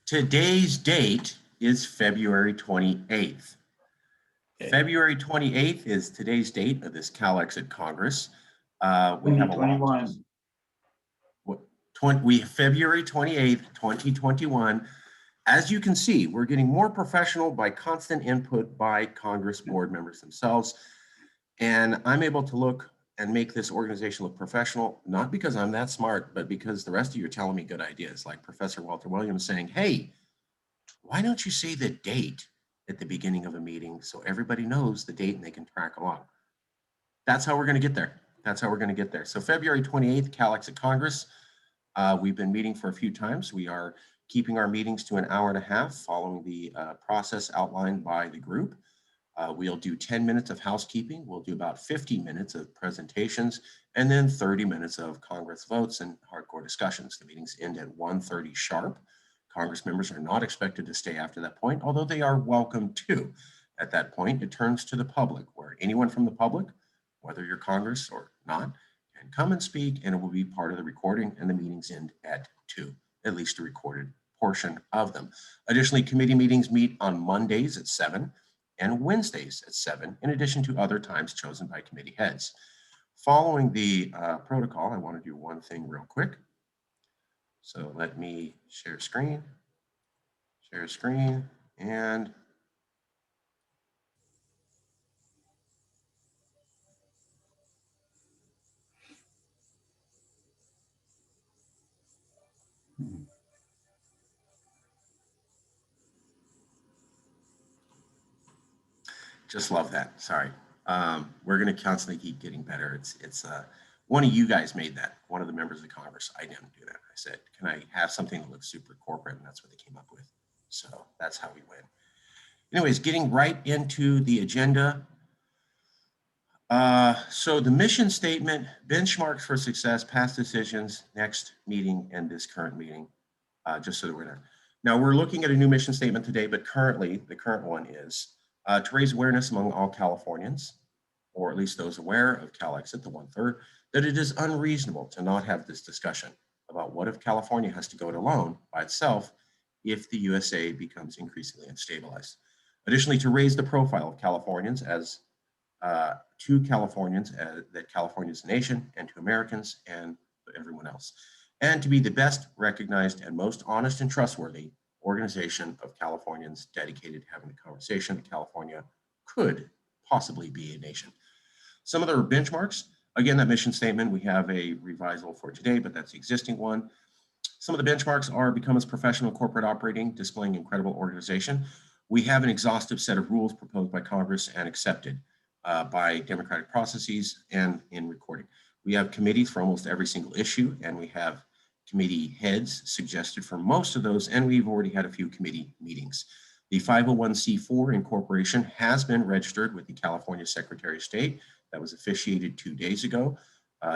Today's date is February 28th. Okay. February 28th is today's date of this CALEXIT Congress. We have a lot. 2021. February 28th, 2021. As you can see, we're getting more professional by constant input by Congress board members themselves. And I'm able to look and make this organization look professional, not because I'm that smart, but because the rest of you are telling me good ideas, like Professor Walter Williams saying, hey, why don't you say the date at the beginning of a meeting so everybody knows the date and they can track along? That's how we're going to get there. That's how we're going to get there. So February 28th, CALEXIT Congress. We've been meeting for a few times. We are keeping our meetings to an hour and a half following the process outlined by the group. We'll do 10 minutes of housekeeping. We'll do about 50 minutes of presentations and then 30 minutes of Congress votes and hardcore discussions. The meetings end at 1:30 sharp. Congress members are not expected to stay after that point, although they are welcome to. At that point, it turns to the public, where anyone from the public, whether you're Congress or not, can come and speak, and it will be part of the recording, and the meetings end at 2, at least a recorded portion of them. Additionally, committee meetings meet on Mondays at 7 and Wednesdays at 7, in addition to other times chosen by committee heads. Following the protocol, I want to do one thing real quick. So let me share screen, and just love that. Sorry. We're going to constantly keep getting better. It's one of you guys made that, one of the members of Congress. I didn't do that. I said, can I have something that looks super corporate? And that's what they came up with. So that's how we win. Anyways, getting right into the agenda. So the mission statement, benchmarks for success, past decisions, next meeting, and this current meeting, just so that we're there. Now we're looking at a new mission statement today, but currently the current one is to raise awareness among all Californians, or at least those aware of CALEXIT, the 1/3, that it is unreasonable to not have this discussion about what if California has to go it alone by itself if the USA becomes increasingly unstabilized. Additionally, to raise the profile of Californians as to Californians that California is a nation, and to Americans and everyone else, and to be the best recognized and most honest and trustworthy organization of Californians dedicated to having a conversation that California could possibly be a nation. Some of the benchmarks, again, that mission statement, we have a revisal for today, but that's the existing one. Some of the benchmarks are become as professional corporate operating, displaying incredible organization. We have an exhaustive set of rules proposed by Congress and accepted by democratic processes and in recording. We have committees for almost every single issue, and we have committee heads suggested for most of those, and we've already had a few committee meetings. The 501c4 incorporation has been registered with the California Secretary of State. That was officiated 2 days ago.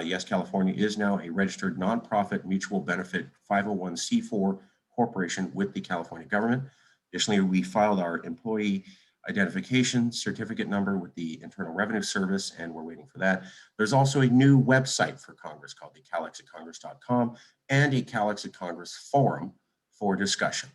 Yes, California is now a registered nonprofit mutual benefit 501c4 corporation with the California government. Additionally, we filed our employee identification certificate number with the Internal Revenue Service, and we're waiting for that. There's also a new website for Congress called the CALEXITcongress.com and a CALEXIT Congress forum for discussion.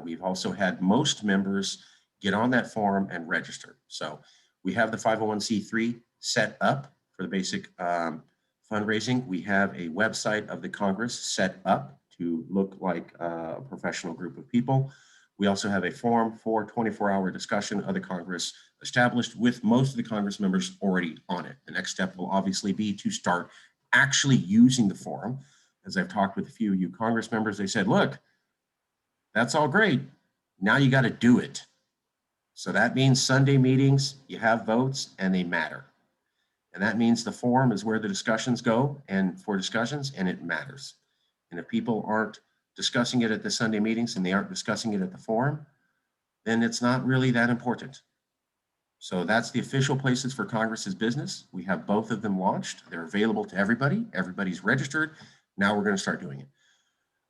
We've also had most members get on that forum and register. So we have the 501c3 set up for the basic fundraising. We have a website of the Congress set up to look like a professional group of people. We also have a forum for 24-hour discussion of the Congress established with most of the Congress members already on it. The next step will obviously be to start actually using the forum. As I've talked with a few of you Congress members, they said, look, that's all great. Now you got to do it. So that means Sunday meetings, you have votes and they matter. And that means the forum is where the discussions go and for discussions, and it matters. And if people aren't discussing it at the Sunday meetings and they aren't discussing it at the forum, then it's not really that important. So that's the official places for Congress's business. We have both of them launched. They're available to everybody. Everybody's registered. Now we're going to start doing it.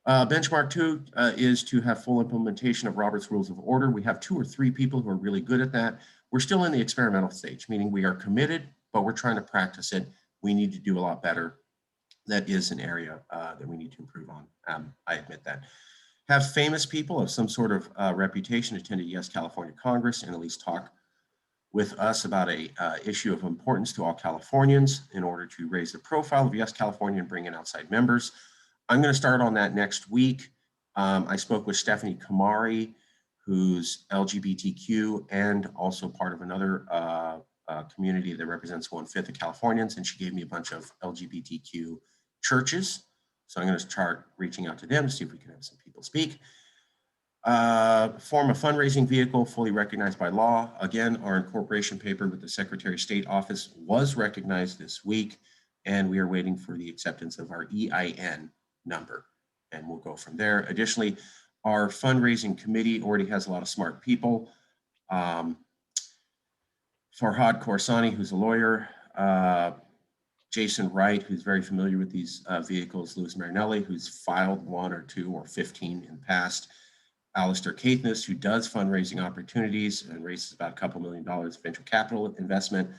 Benchmark 2 is to have full implementation of Robert's Rules of Order. We have 2 or 3 people who are really good at that. We're still in the experimental stage, meaning we are committed, but we're trying to practice it. We need to do a lot better. That is an area that we need to improve on. I admit that. Have famous people of some sort of reputation attend a Yes California Congress and at least talk with us about a issue of importance to all Californians in order to raise the profile of Yes California and bring in outside members. I'm going to start on that next week. I spoke with Stephanie Kamari, who's LGBTQ and also part of another community that represents 1/5 of Californians, and she gave me a bunch of LGBTQ churches. So I'm going to start reaching out to them to see if we can have some people speak. Form a fundraising vehicle fully recognized by law. Again, our incorporation paper with the Secretary of State office was recognized this week, and we are waiting for the acceptance of our EIN number, and we'll go from there. Additionally, our fundraising committee already has a lot of smart people. Farhad Khorsani, who's a lawyer, Jason Wright, who's very familiar with these vehicles, Louis Marinelli, who's filed 1 or 2 or 15 in the past, Alistair Caithness, who does fundraising opportunities and raises about a couple $1 million venture capital investment,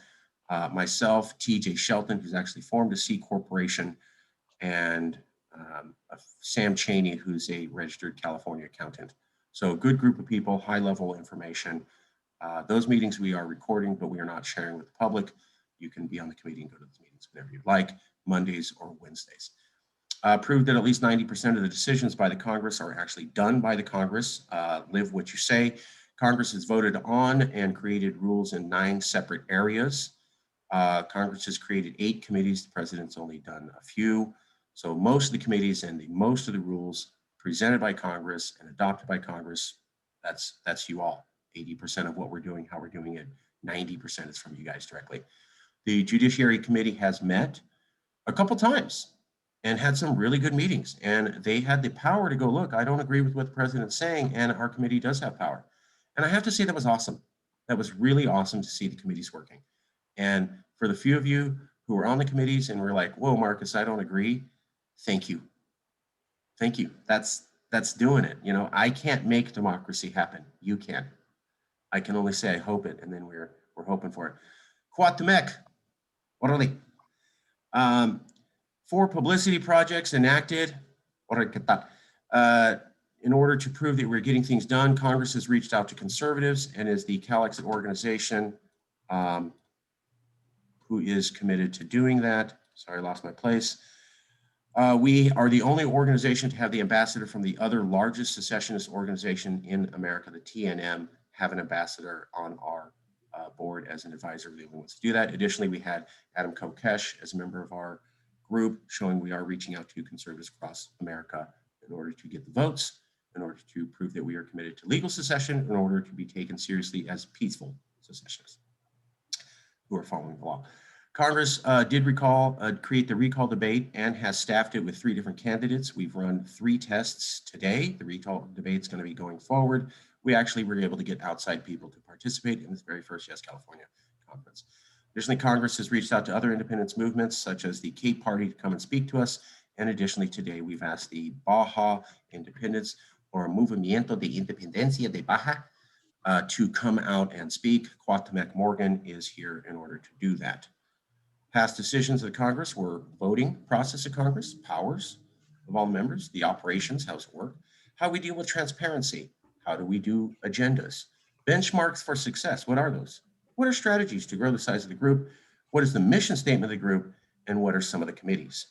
myself, TJ Shelton, who's actually formed a C corporation, and Sam Cheney, who's a registered California accountant. So a good group of people, high level information. Those meetings we are recording, but we are not sharing with the public. You can be on the committee and go to those meetings whenever you'd like, Mondays or Wednesdays. Proved that at least 90% of the decisions by the Congress are actually done by the Congress. Live what you say. Congress has voted on and created rules in 9 separate areas. Congress has created 8 committees. The president's only done a few. So most of the committees and most of the rules presented by Congress and adopted by Congress, that's you all. 80% of what we're doing, how we're doing it, 90% is from you guys directly. The Judiciary Committee has met a couple times and had some really good meetings. And they had the power to go, look, I don't agree with what the president's saying, and our committee does have power. And I have to say that was awesome. That was really awesome to see the committees working. And for the few of you who were on the committees and were like, whoa, Marcus, I don't agree, thank you. Thank you. That's doing it. You know, I can't make democracy happen. You can. I can only say I hope it, and then we're hoping for it. Cuauhtemoc, orale. 4 publicity projects enacted. In order to prove that we're getting things done, Congress has reached out to conservatives and is the CALEXIT organization who is committed to doing that. Sorry, I lost my place. We are the only organization to have the ambassador from the other largest secessionist organization in America, the TNM, have an ambassador on our board as an advisor. The only ones to do that. Additionally, we had Adam Kokesh as a member of our group, showing we are reaching out to conservatives across America in order to get the votes, in order to prove that we are committed to legal secession, in order to be taken seriously as peaceful secessionists who are following the law. Congress did create the recall debate and has staffed it with 3 different candidates. We've run 3 tests today. The recall debate is going to be going forward. We actually were able to get outside people to participate in this very first Yes California conference. Additionally, Congress has reached out to other independence movements, such as the Cape Party, to come and speak to us. And additionally, today we've asked the Baja Independence, or Movimiento de Independencia de Baja, to come out and speak. Cuauhtemoc Morgan is here in order to do that. Past decisions of Congress were voting process of Congress, powers of all members, the operations, how's it work, how we deal with transparency, how do we do agendas, benchmarks for success, what are those? What are strategies to grow the size of the group? What is the mission statement of the group? And what are some of the committees?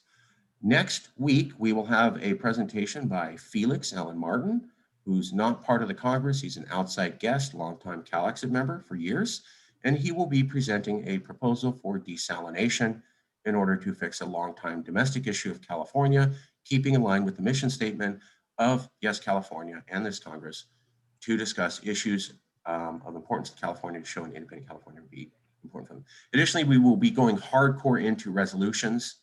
Next week, we will have a presentation by Felix Allen Martin, who's not part of the Congress. He's an outside guest, longtime CALEXIT member for years, and he will be presenting a proposal for desalination in order to fix a longtime domestic issue of California, keeping in line with the mission statement of Yes California and this Congress to discuss issues of importance to California, to show an independent California would be important for them. Additionally, we will be going hardcore into resolutions,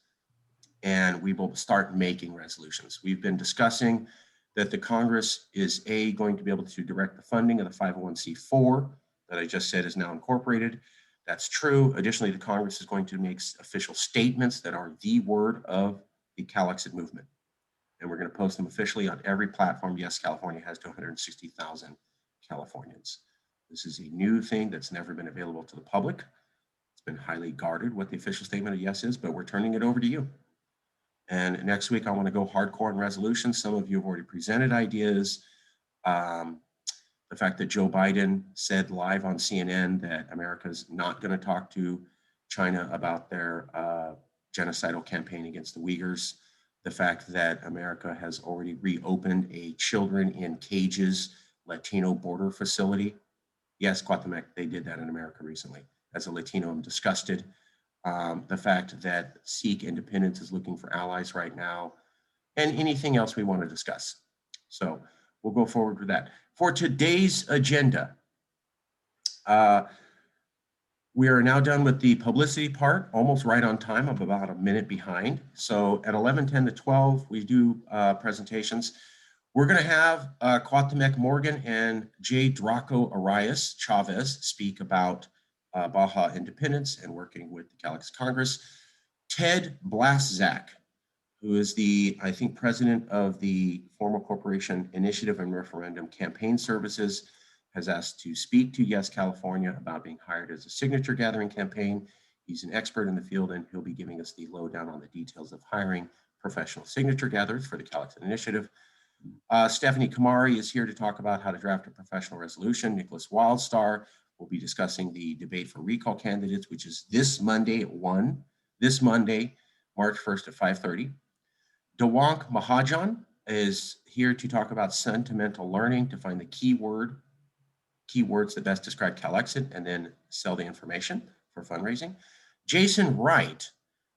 and we will start making resolutions. We've been discussing that the Congress is going to be able to direct the funding of the 501c4 that I just said is now incorporated. That's true. Additionally, the Congress is going to make official statements that are the word of the CALEXIT movement. And we're going to post them officially on every platform. Yes, California has to 160,000 Californians. This is a new thing that's never been available to the public. It's been highly guarded what the official statement of Yes is, but we're turning it over to you. And next week, I want to go hardcore on resolutions. Some of you have already presented ideas. The fact that Joe Biden said live on CNN that America's not going to talk to China about their genocidal campaign against the Uyghurs. The fact that America has already reopened a children in cages Latino border facility. Yes, Guatemala, they did that in America recently. As a Latino, I'm disgusted. The fact that Seek Independence is looking for allies right now, and anything else we want to discuss. So we'll go forward with that. For today's agenda, we are now done with the publicity part, almost right on time. I'm about a minute behind. So at 11:10 to 12, we do presentations. We're going to have Cuauhtemoc Morgan and J. Draco Arias Chavez speak about Baja independence and working with the CALEXIT Congress. Ted Blaszczak, who is the, I think, president of the Formal Corporation Initiative and Referendum Campaign Services, has asked to speak to Yes California about being hired as a signature gathering campaign. He's an expert in the field, and he'll be giving us the lowdown on the details of hiring professional signature gatherers for the CALEXIT initiative. Stephanie Kamari is here to talk about how to draft a professional resolution. Nicholas Wildstar will be discussing the debate for recall candidates, which is this Monday at 1, this Monday, March 1st at 5:30. Dewank Mahajan is here to talk about sentimental learning, to find the keywords that best describe CALEXIT and then sell the information for fundraising. Jason Wright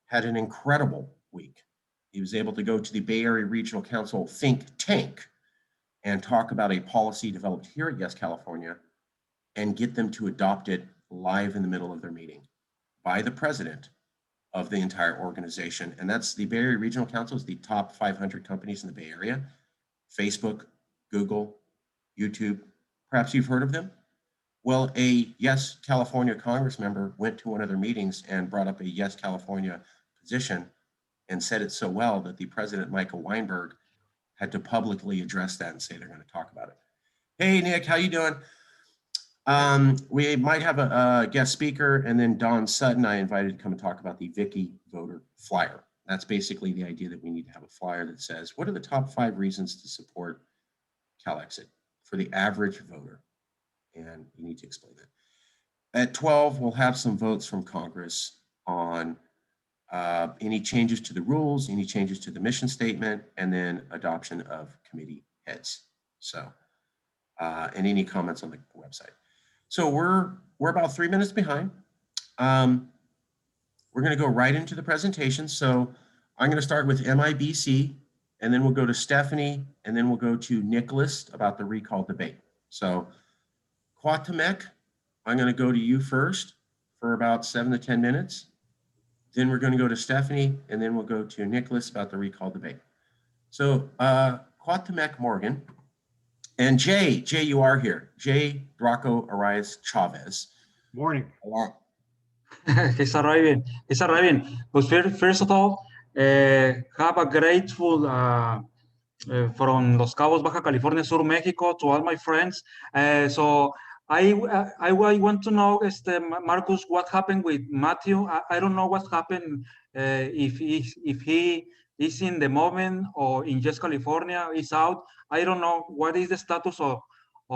had an incredible week. He was able to go to the Bay Area Regional Council think tank and talk about a policy developed here at Yes California and get them to adopt it live in the middle of their meeting by the president of the entire organization. And that's the Bay Area Regional Council, is the top 500 companies in the Bay Area. Facebook, Google, YouTube, perhaps you've heard of them. Well, a Yes California Congress member went to one of their meetings and brought up a Yes California position and said it so well that the president, Michael Weinberg, had to publicly address that and say they're going to talk about it. Hey, Nick, how you doing? We might have a guest speaker, and then Don Sutton I invited to come and talk about the Vicky voter flyer. That's basically the idea that we need to have a flyer that says, what are the top 5 reasons to support CALEXIT for the average voter? And you need to explain that. At 12, we'll have some votes from Congress on any changes to the rules, any changes to the mission statement, and then adoption of committee heads. So, and any comments on the website. So we're about 3 minutes behind. We're going to go right into the presentation. So I'm going to start with MIBC, and then we'll go to Stephanie, and then we'll go to Nicholas about the recall debate. So Cuauhtemoc, I'm going to go to you first for about 7 to 10 minutes. Then we're going to go to Stephanie, and then we'll go to Nicholas about the recall debate. So Cuauhtemoc Morgan, and Jay, you are here. J. Draco Arias Chavez. Morning. Está right bien. But first of all, have a grateful from Los Cabos, Baja California Sur, Mexico, to all my friends. So I want to know, Marcus, what happened with Matthew. I don't know what happened, if he is in the moment or in Yes California, is out. I don't know what is the status of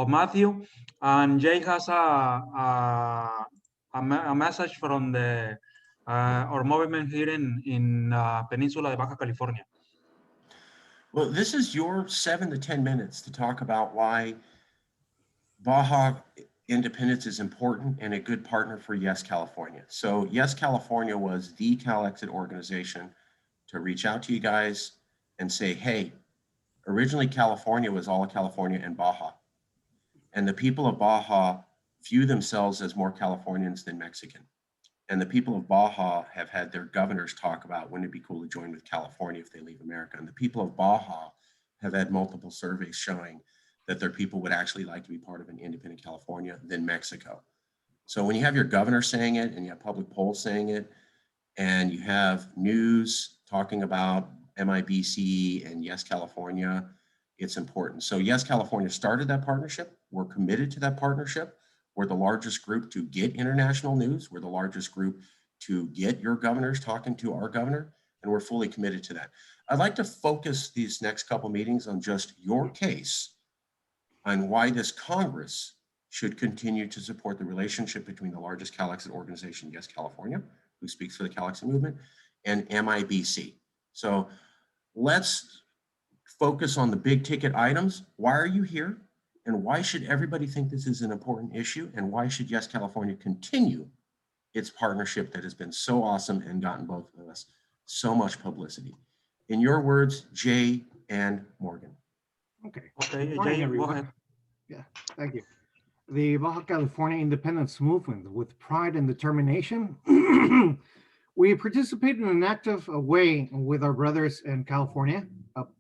Matthew. And Jay has a message from the our movement here in Peninsula de Baja California. Well, this is your 7 to 10 minutes to talk about why Baja independence is important and a good partner for Yes California. So Yes California was the CALEXIT organization to reach out to you guys and say, hey, originally California was all of California and Baja. And the people of Baja view themselves as more Californians than Mexican. And the people of Baja have had their governors talk about wouldn't it be cool to join with California if they leave America. And the people of Baja have had multiple surveys showing that their people would actually like to be part of an independent California than Mexico. So when you have your governor saying it and you have public polls saying it, and you have news talking about MIBC and Yes California, it's important. So Yes California started that partnership. We're committed to that partnership. We're the largest group to get international news. We're the largest group to get your governors talking to our governor. and we're fully committed to that. I'd like to focus these next couple meetings on just your case on why this Congress should continue to support the relationship between the largest CALEXIT organization, Yes California, who speaks for the CALEXIT movement, and MIBC. So let's focus on the big ticket items. Why are you here? And why should everybody think this is an important issue? And why should Yes California continue its partnership that has been so awesome and gotten both of us so much publicity? In your words, Jay and Morgan. Okay. Okay, Good morning, Jay, go everyone. ahead. Yeah, thank you. The Baja California independence movement, with pride and determination, we participate in an active way with our brothers in California, up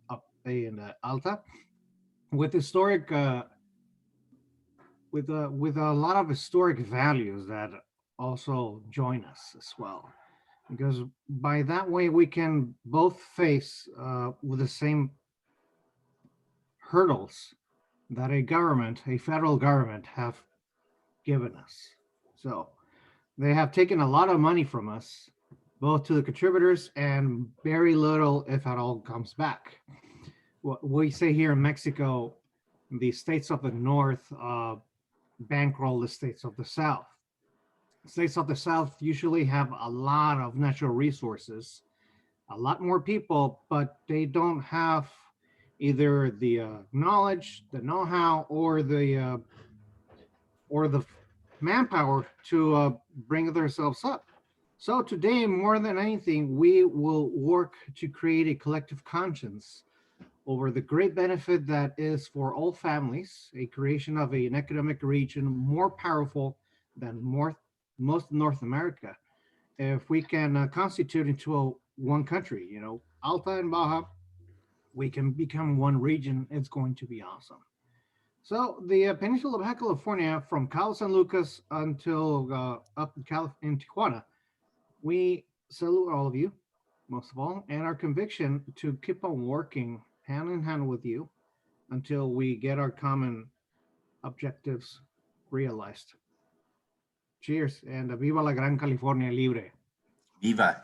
in Alta, with historic, with a lot of historic values that also join us as well. Because by that way, we can both face with the same hurdles that a federal government have given us. So they have taken a lot of money from us, both to the contributors, and very little, if at all, comes back. What we say here in Mexico, the states of the North bankroll the states of the South. States of the South usually have a lot of natural resources, a lot more people, but they don't have either the knowledge, the know-how, or the manpower to bring themselves up. So today, more than anything, we will work to create a collective conscience over the great benefit that is for all families, a creation of an economic region more powerful than most North America. If we can constitute into one country, you know, Alta and Baja, we can become one region. It's going to be awesome. So the Peninsula of Baja California, from Cabo San Lucas until up in Tijuana, we salute all of you, most of all, and our conviction to keep on working hand in hand with you until we get our common objectives realized. Cheers, and viva la Gran California Libre. Viva.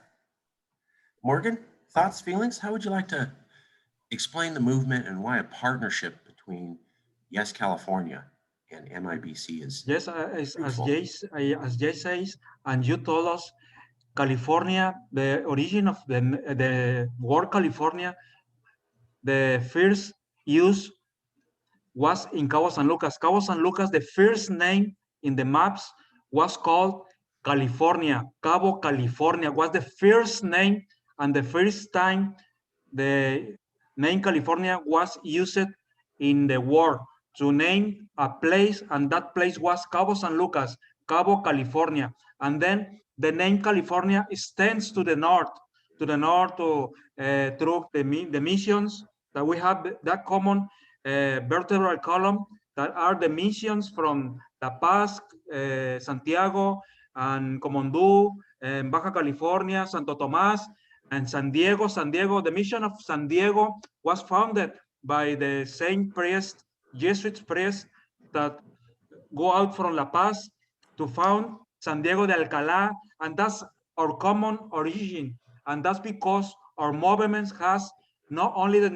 Morgan, thoughts, feelings? How would you like to explain the movement and why a partnership between Yes California and MIBC is Yes, as fruitful? Jay says, and you told us, California, the origin of the word California, the first use was in Cabo San Lucas. Cabo San Lucas, the first name in the maps was called California. Cabo California was the first name, and the first time the name California was used in the world to name a place, and that place was Cabo San Lucas, Cabo California. And then the name California extends to the north through the missions that we have, that common vertebral column that are the missions from La Paz, Santiago, and Comondú, Baja California, Santo Tomás, and San Diego. The mission of San Diego was founded by the same priest, Jesuit priest, that go out from La Paz to found San Diego de Alcalá, and that's our common origin. And that's because our movement has not only the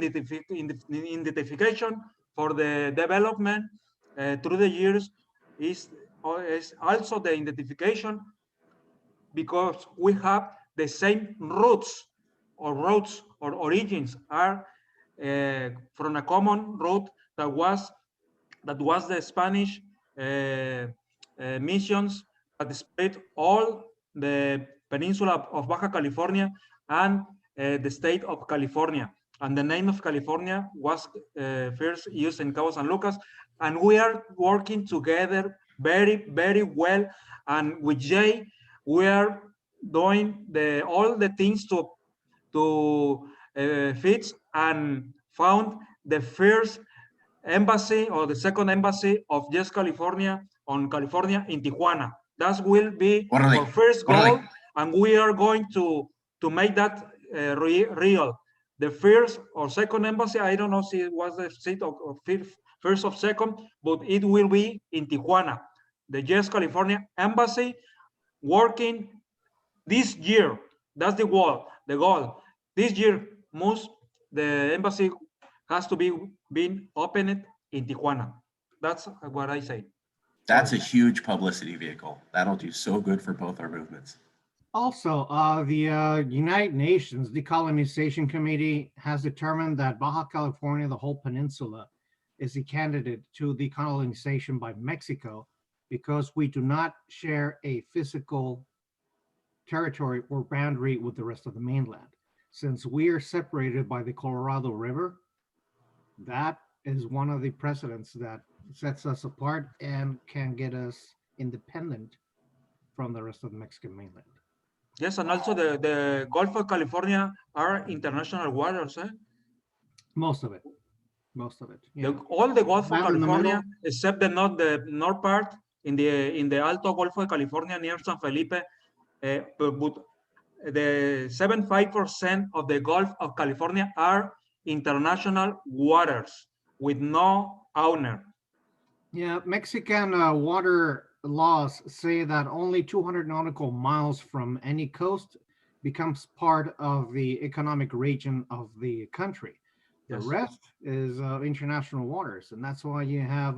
identification for the development through the years, is also the identification because we have the same roots or origins are from a common root that was the Spanish missions that spread all the peninsula of Baja California and the state of California. And the name of California was first used in Cabo San Lucas. And we are working together very, very well. And with Jay, we are doing all the things to fix and found the first embassy or the second embassy of Yes California on California in Tijuana. That will be our first goal, and we are going to make that real. The first or second embassy, I don't know if it was the seat of first or second, but it will be in Tijuana. The Yes California embassy working this year. That's the goal. this year, the embassy has to be being opened in Tijuana. That's what I say. That's a huge publicity vehicle. That'll do so good for both our movements. Also, the United Nations Decolonization Committee has determined that Baja California, the whole peninsula, is a candidate to decolonization by Mexico because we do not share a physical territory or boundary with the rest of the mainland. Since we are separated by the Colorado River, that is one of the precedents that sets us apart and can get us independent from the rest of the Mexican mainland. Yes, and also the Gulf of California are international waters. Most of it. Yeah. All the Gulf of Down in the California, middle. except the north part in the Alto Gulf of California near San Felipe, but the 75% of the Gulf of California are international waters with no owner. Yeah, Mexican water laws say that only 200 nautical miles from any coast becomes part of the economic region of the country. The Yes. rest is international waters, and that's why you have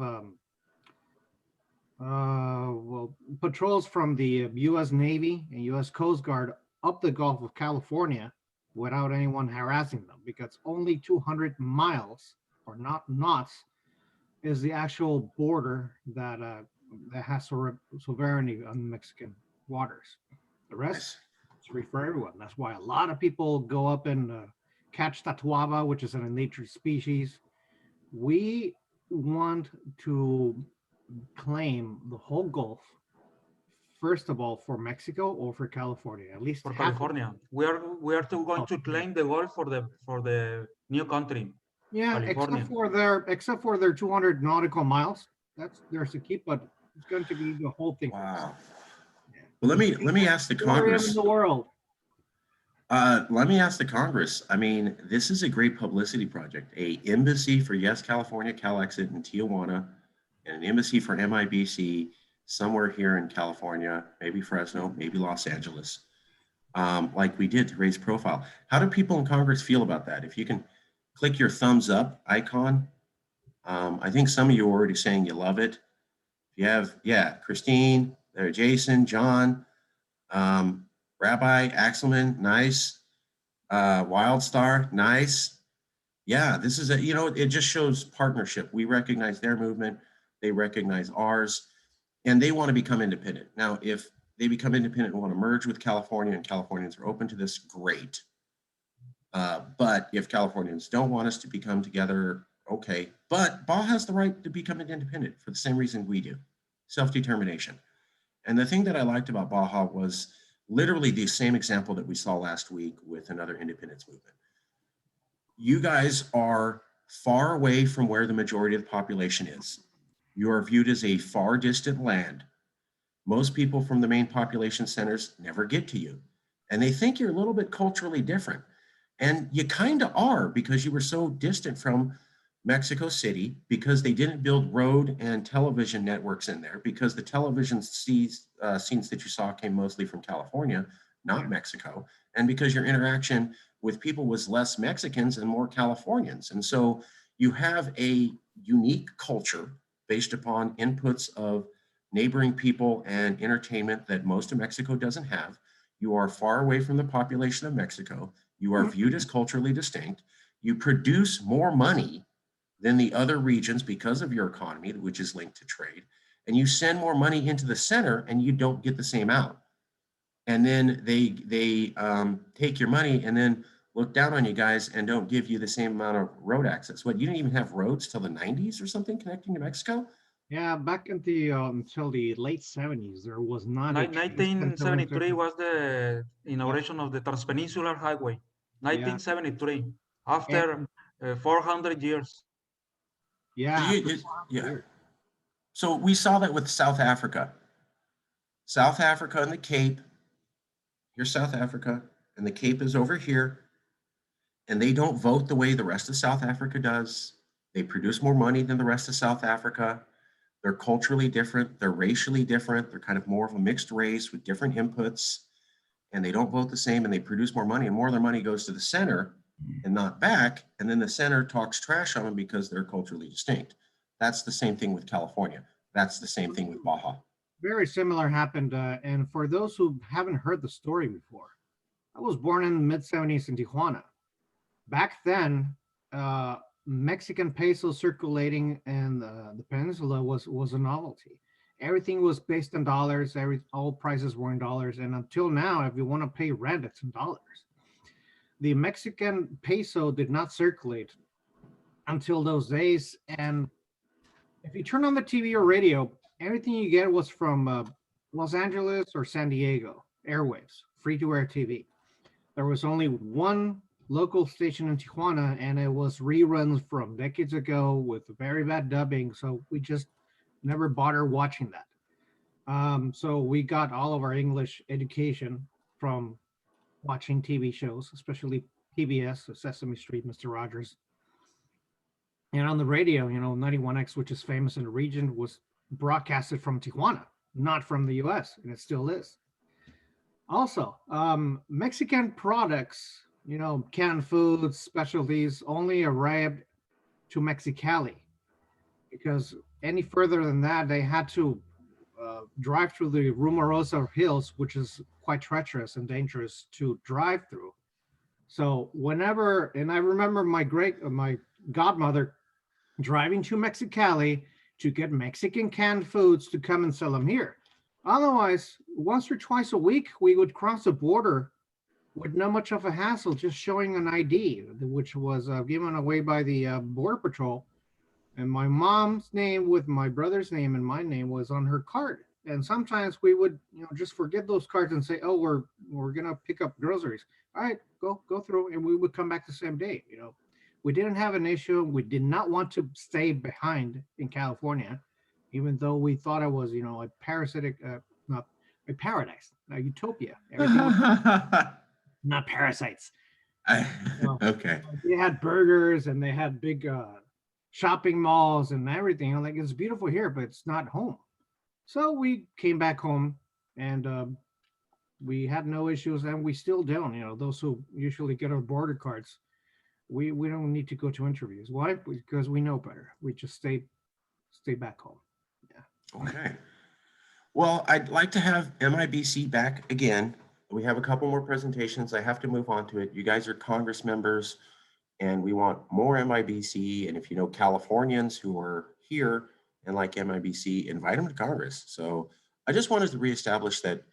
patrols from the U.S. Navy and U.S. Coast Guard up the Gulf of California without anyone harassing them, because only 200 miles or not knots is the actual border that has sovereignty on Mexican waters. The rest is free for everyone. That's why a lot of people go up and catch tatuaba, which is an endangered species. We want to claim the whole Gulf, first of all, for Mexico or for California, at least For half. California, we are going to claim the Gulf for the new country. Yeah, California. except for their 200 nautical miles. That's theirs to keep, but it's going to be the whole thing. Wow. Well, let me ask the Congress. In the world. Let me ask the Congress. I mean, this is a great publicity project. A embassy for Yes California, CALEXIT in Tijuana, and an embassy for MIBC somewhere here in California, maybe Fresno, maybe Los Angeles, like we did to raise profile. How do people in Congress feel about that? If you can click your thumbs up icon, I think some of you are already saying you love it. You have, yeah, Christine, there, Jason, John, Rabbi Axelman, nice. Wildstar, nice. Yeah, this is it just shows partnership. We recognize their movement, they recognize ours, and they want to become independent. Now, if they become independent and want to merge with California and Californians are open to this, great. But if Californians don't want us to become together, okay. But Baja has the right to become independent for the same reason we do, self-determination. And the thing that I liked about Baja was literally the same example that we saw last week with another independence movement. You guys are far away from where the majority of the population is. You are viewed as a far distant land. Most people from the main population centers never get to you, and they think you're a little bit culturally different. And you kind of are, because you were so distant from Mexico City, because they didn't build road and television networks in there, because the television scenes that you saw came mostly from California, not Mexico, and because your interaction with people was less Mexicans and more Californians. And so you have a unique culture based upon inputs of neighboring people and entertainment that most of Mexico doesn't have. You are far away from the population of Mexico. You are viewed as culturally distinct. You produce more money than the other regions because of your economy, which is linked to trade. And you send more money into the center and you don't get the same out. And then they take your money and then look down on you guys and don't give you the same amount of road access. What, you didn't even have roads till the 90s or something connecting to Mexico? Yeah, back in the until the late 70s, there was not. 1973 was the inauguration of the Transpeninsular Highway. 1973, after 400 years. Yeah. So we saw that with South Africa. South Africa and the Cape. Here's South Africa, and the Cape is over here. And they don't vote the way the rest of South Africa does. They produce more money than the rest of South Africa. They're culturally different. They're racially different. They're kind of more of a mixed race with different inputs. and they don't vote the same and they produce more money, and more of their money goes to the center and not back. And then the center talks trash on them because they're culturally distinct. That's the same thing with California. That's the same thing with Baja. Very similar happened. And for those who haven't heard the story before, I was born in the mid-70s in Tijuana. Back then, Mexican peso circulating in the peninsula was a novelty. Everything was based in dollars. All prices were in dollars. And until now, if you want to pay rent, it's in dollars. The Mexican peso did not circulate until those days. And if you turn on the TV or radio, everything you get was from Los Angeles or San Diego, airwaves, free-to-air TV. There was only one local station in Tijuana, and it was reruns from decades ago with very bad dubbing, so we just never bothered watching that. So we got all of our English education from watching TV shows, especially PBS, Sesame Street, Mr. Rogers. And on the radio, 91X, which is famous in the region, was broadcasted from Tijuana, not from the US, and it still is. Also, Mexican products, canned foods, specialties only arrived to Mexicali, because any further than that, they had to drive through the Rumorosa Hills, which is quite treacherous and dangerous to drive through. So whenever, and I remember my godmother driving to Mexicali to get Mexican canned foods to come and sell them here. Otherwise, once or twice a week, we would cross the border with not much of a hassle, just showing an ID, which was given away by the Border Patrol. And my mom's name with my brother's name and my name was on her card. And sometimes we would, just forget those cards and say, oh, we're gonna pick up groceries. All right, go through, and we would come back the same day. We didn't have an issue. We did not want to stay behind in California, even though we thought it was, a parasitic, not a paradise, a utopia. Everything was not parasites. Okay. They had burgers and they had big shopping malls and everything. I'm like, it's beautiful here, but it's not home. So we came back home, and we had no issues, and we still don't. Those who usually get our border cards, we don't need to go to interviews. Why? Because we know better. We just stay back home. Yeah. Okay. Well, I'd like to have MIBC back again. We have a couple more presentations. I have to move on to it. You guys are Congress members, and we want more MIBC. And if you know Californians who are here and like MIBC, invite them to Congress. So I just wanted to reestablish that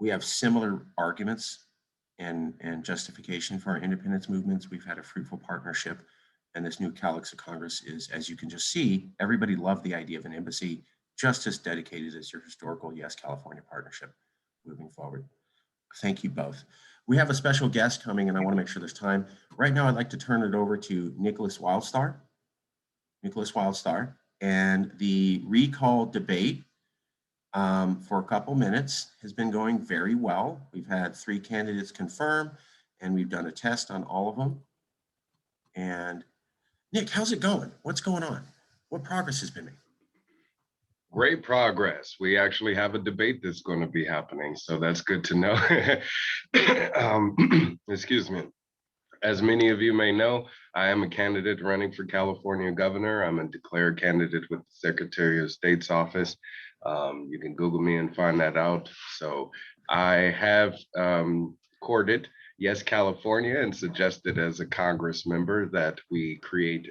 we have similar arguments and justification for our independence movements. We've had a fruitful partnership, and this new CALEXIT Congress is, as you can just see, everybody loved the idea of an embassy, just as dedicated as your historical Yes California partnership moving forward. Thank you both. We have a special guest coming, and I want to make sure there's time. Right now, I'd like to turn it over to Nicholas Wildstar. And the recall debate for a couple minutes has been going very well. We've had 3 candidates confirm, and we've done a test on all of them. And Nick, how's it going? What's going on? What progress has been made? Great progress. We actually have a debate that's going to be happening, so that's good to know. Excuse me. As many of you may know, I am a candidate running for California governor. I'm a declared candidate with the Secretary of State's office. You can Google me and find that out. So I have courted Yes California and suggested as a Congress member that we create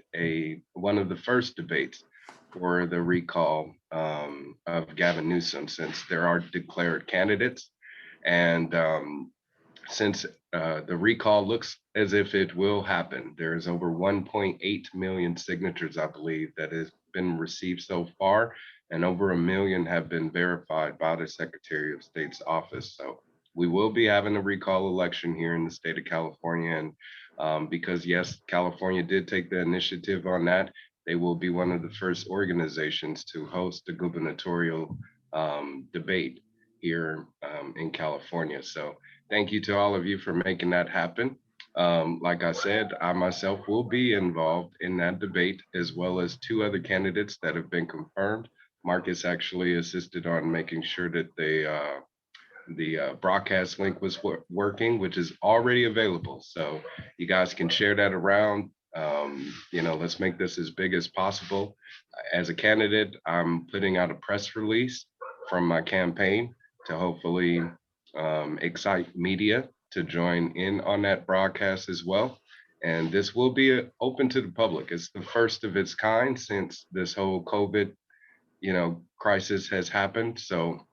one of the first debates for the recall of Gavin Newsom, since there are declared candidates. And since the recall looks as if it will happen, there's over 1.8 million signatures, I believe, that has been received so far, and over 1 million have been verified by the Secretary of State's office. So we will be having a recall election here in the state of California. And because, yes, California did take the initiative on that, they will be one of the first organizations to host the gubernatorial debate here in California. So thank you to all of you for making that happen. Like I said, I myself will be involved in that debate, as well as 2 other candidates that have been confirmed. Marcus actually assisted on making sure that the broadcast link was working, which is already available. So you guys can share that around. Let's make this as big as possible. As a candidate, I'm putting out a press release from my campaign to hopefully excite media to join in on that broadcast as well. And this will be open to the public. It's the first of its kind since this whole COVID, crisis has happened. So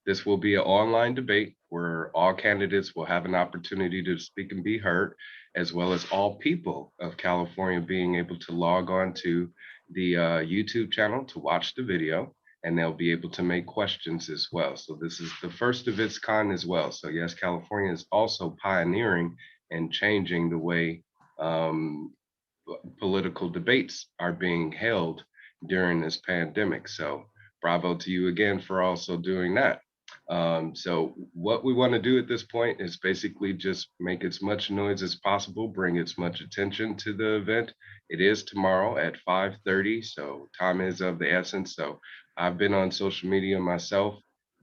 this will be an online debate where all candidates will have an opportunity to speak and be heard, as well as all people of California being able to log on to the YouTube channel to watch the video, and they'll be able to make questions as well. So this is the first of its kind as well. So yes, California is also pioneering and changing the way political debates are being held during this pandemic. So bravo to you again for also doing that. So what we want to do at this point is basically just make as much noise as possible, bring as much attention to the event. It is tomorrow at 5:30, so time is of the essence. So I've been on social media myself,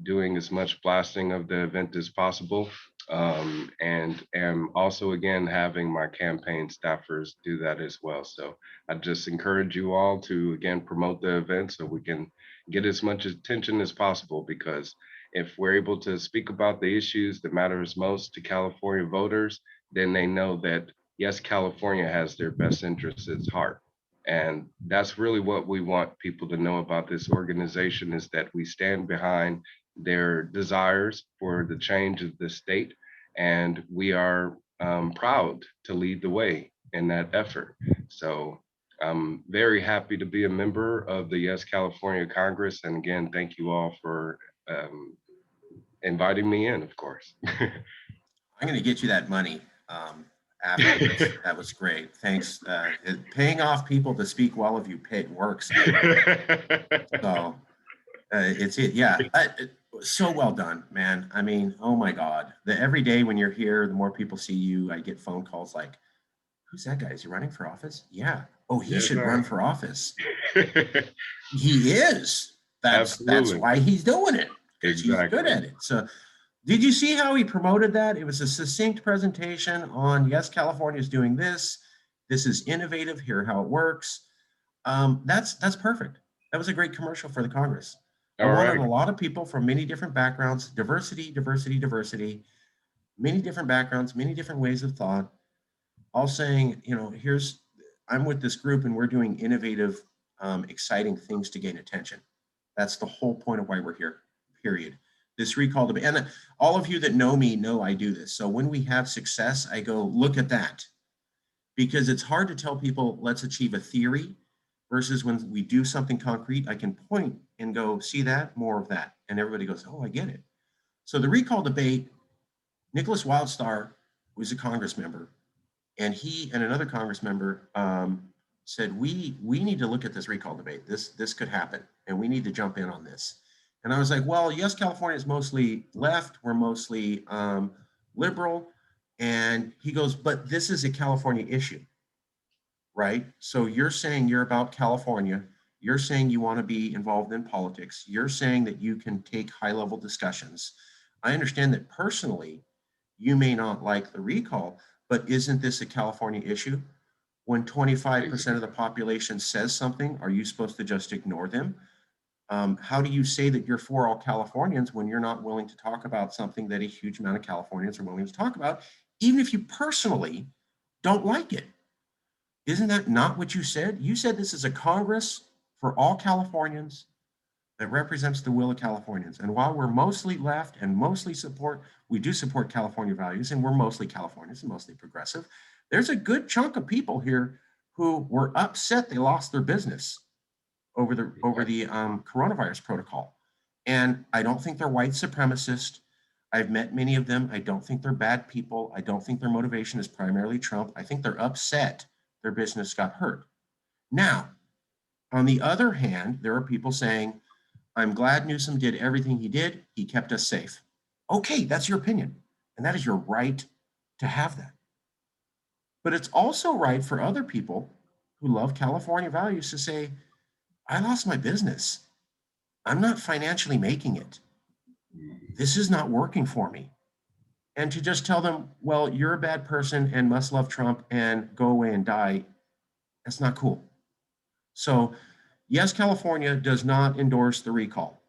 doing as much blasting of the event as possible. And am also again having my campaign staffers do that as well. So I just encourage you all to again promote the event so we can get as much attention as possible, because if we're able to speak about the issues that matters most to California voters, then they know that yes, California has their best interests at heart. And that's really what we want people to know about this organization, is that we stand behind their desires for the change of the state. And we are proud to lead the way in that effort. So I'm very happy to be a member of the Yes California Congress. And again, thank you all for inviting me in, of course. I'm going to get you that money after this. That was great. Thanks. Paying off people to speak well of you works. So it's it. Yeah. So well done, man. I mean, oh my God. Every day when you're here, the more people see you, I get phone calls like, who's that guy? Is he running for office? Yeah. Oh, he should run for office. He is. That's why he's doing it. Exactly. He's good at it. So did you see how he promoted that? It was a succinct presentation on, yes, California is doing this. This is innovative. Here how it works. That's perfect. That was a great commercial for the Congress. I wanted a lot of people from many different backgrounds, diversity, many different backgrounds, many different ways of thought, all saying, I'm with this group and we're doing innovative, exciting things to gain attention. That's the whole point of why we're here, period. This recall debate, and all of you that know me know I do this. So when we have success, I go, look at that. Because it's hard to tell people, let's achieve a theory, versus when we do something concrete, I can point and go, see that, more of that. And everybody goes, oh, I get it. So the recall debate, Nicholas Wildstar was a Congress member, and he and another Congress member said, we need to look at this recall debate. This could happen, and we need to jump in on this. And I was like, well, yes, California is mostly left. We're mostly liberal. And he goes, but this is a California issue, right? So you're saying you're about California. You're saying you want to be involved in politics. You're saying that you can take high-level discussions. I understand that personally, you may not like the recall, but isn't this a California issue? When 25% of the population says something, are you supposed to just ignore them? How do you say that you're for all Californians when you're not willing to talk about something that a huge amount of Californians are willing to talk about, even if you personally don't like it? Isn't that not what you said? You said this is a Congress for all Californians that represents the will of Californians. And while we're mostly left and mostly we do support California values, and we're mostly Californians and mostly progressive, there's a good chunk of people here who were upset they lost their business over the coronavirus protocol. And I don't think they're white supremacist. I've met many of them. I don't think they're bad people. I don't think their motivation is primarily Trump. I think they're upset their business got hurt. Now, on the other hand, there are people saying, I'm glad Newsom did everything he did. He kept us safe. Okay, that's your opinion. And that is your right to have that. But it's also right for other people who love California values to say, I lost my business. I'm not financially making it. this is not working for me. And to just tell them, well, you're a bad person and must love Trump and go away and die, that's not cool. So yes, California does not endorse the recall.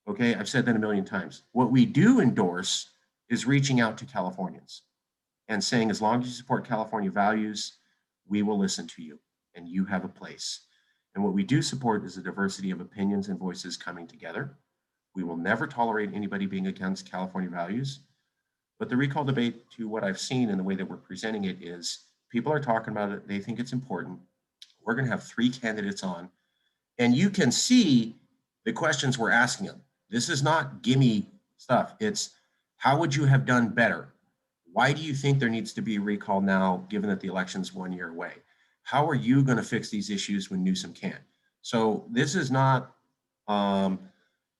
Okay, I've said that a million times. What we do endorse is reaching out to Californians and saying, as long as you support California values, we will listen to you and you have a place. And what we do support is a diversity of opinions and voices coming together. We will never tolerate anybody being against California values. But the recall debate, to what I've seen and the way that we're presenting it, is people are talking about it. They think it's important. We're going to have 3 candidates on, and you can see the questions we're asking them. This is not gimme stuff. It's, how would you have done better? Why do you think there needs to be a recall now, given that the election's 1 year away? How are you going to fix these issues when Newsom can't? So this is not,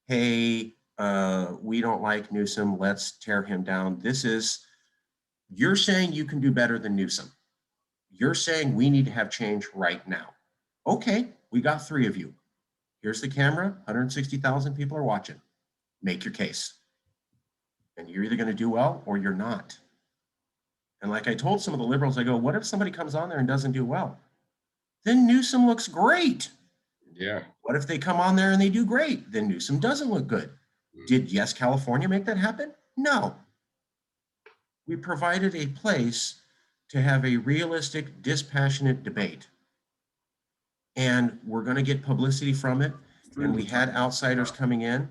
hey, we don't like Newsom, let's tear him down. This is, you're saying you can do better than Newsom. You're saying we need to have change right now. Okay, we got 3 of you. Here's the camera, 160,000 people are watching. Make your case. And you're either going to do well or you're not. And like I told some of the liberals, I go, what if somebody comes on there and doesn't do well? Then Newsom looks great. Yeah. What if they come on there and they do great? Then Newsom doesn't look good. Did Yes California make that happen? No. We provided a place to have a realistic, dispassionate debate. And we're going to get publicity from it. And we had outsiders coming in.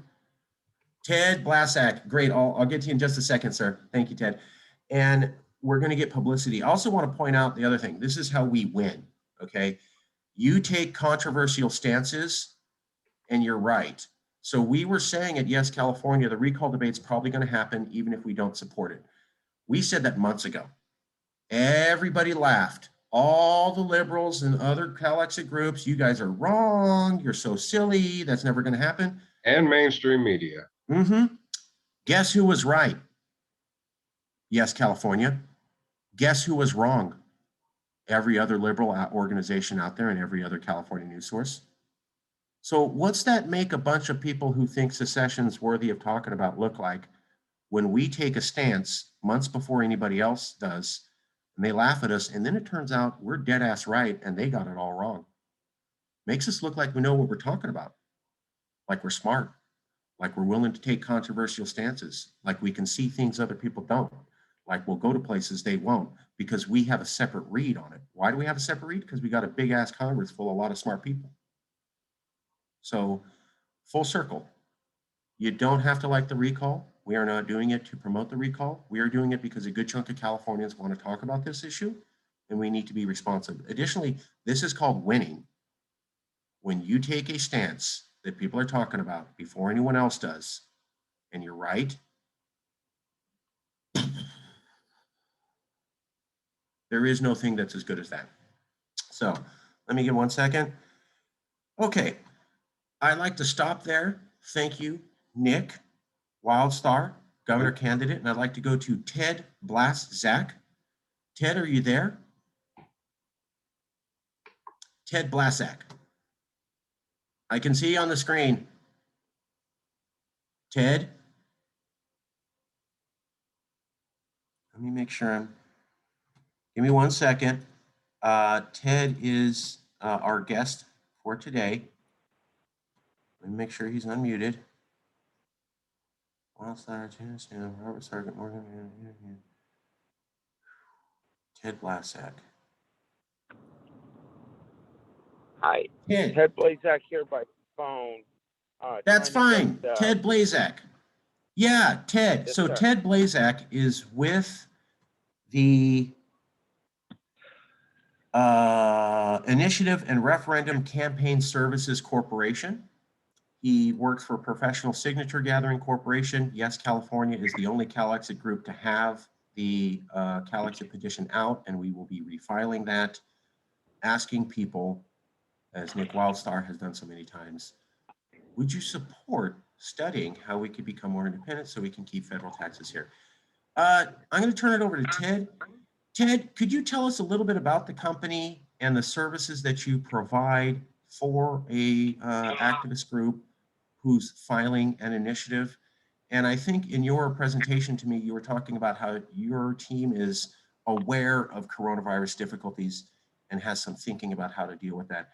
Ted Blasak, great. I'll get to you in just a second, sir. Thank you, Ted. And we're going to get publicity. I also want to point out the other thing. This is how we win, okay? You take controversial stances, and you're right. So we were saying at Yes California, the recall debate's probably going to happen even if we don't support it. We said that months ago. Everybody laughed. All the liberals and other CALEXIT groups, you guys are wrong. You're so silly. That's never going to happen. And mainstream media. Guess who was right? Yes, California. Guess who was wrong? Every other liberal organization out there and every other California news source. So what's that make a bunch of people who think secession's worthy of talking about look like when we take a stance months before anybody else does, and they laugh at us, and then it turns out we're dead ass right and they got it all wrong? Makes us look like we know what we're talking about, like we're smart, like we're willing to take controversial stances, like we can see things other people don't, like we'll go to places they won't because we have a separate read on it. Why do we have a separate read? Because we got a big ass Congress full of a lot of smart people. So full circle, you don't have to like the recall. We are not doing it to promote the recall. We are doing it because a good chunk of Californians want to talk about this issue, and we need to be responsive. Additionally, this is called winning. When you take a stance that people are talking about before anyone else does, and you're right, there is no thing that's as good as that. So let me get 1 second. Okay, I'd like to stop there. Thank you, Nick Wildstar, governor candidate, and I'd like to go to Ted Blasak. Ted, are you there? Ted Blasak. I can see you on the screen. Ted? Let me make sure I'm, give me 1 second. Ted is our guest for today. Let me make sure he's unmuted. Robert Sargent Morgan. Ted Blasak. Hi, Ted. Ted Blazak here by phone. That's fine. Ted Blazak. Yeah, Ted. Yes, so sir. Ted Blazak is with the Initiative and Referendum Campaign Services Corporation. He works for Professional Signature Gathering Corporation. Yes, California is the only CALEXIT group to have the CALEXIT petition out, and we will be refiling that, asking people, as Nick Wildstar has done so many times, would you support studying how we could become more independent so we can keep federal taxes here? I'm going to turn it over to Ted. Ted, could you tell us a little bit about the company and the services that you provide for a activist group who's filing an initiative? And I think in your presentation to me, you were talking about how your team is aware of coronavirus difficulties and has some thinking about how to deal with that.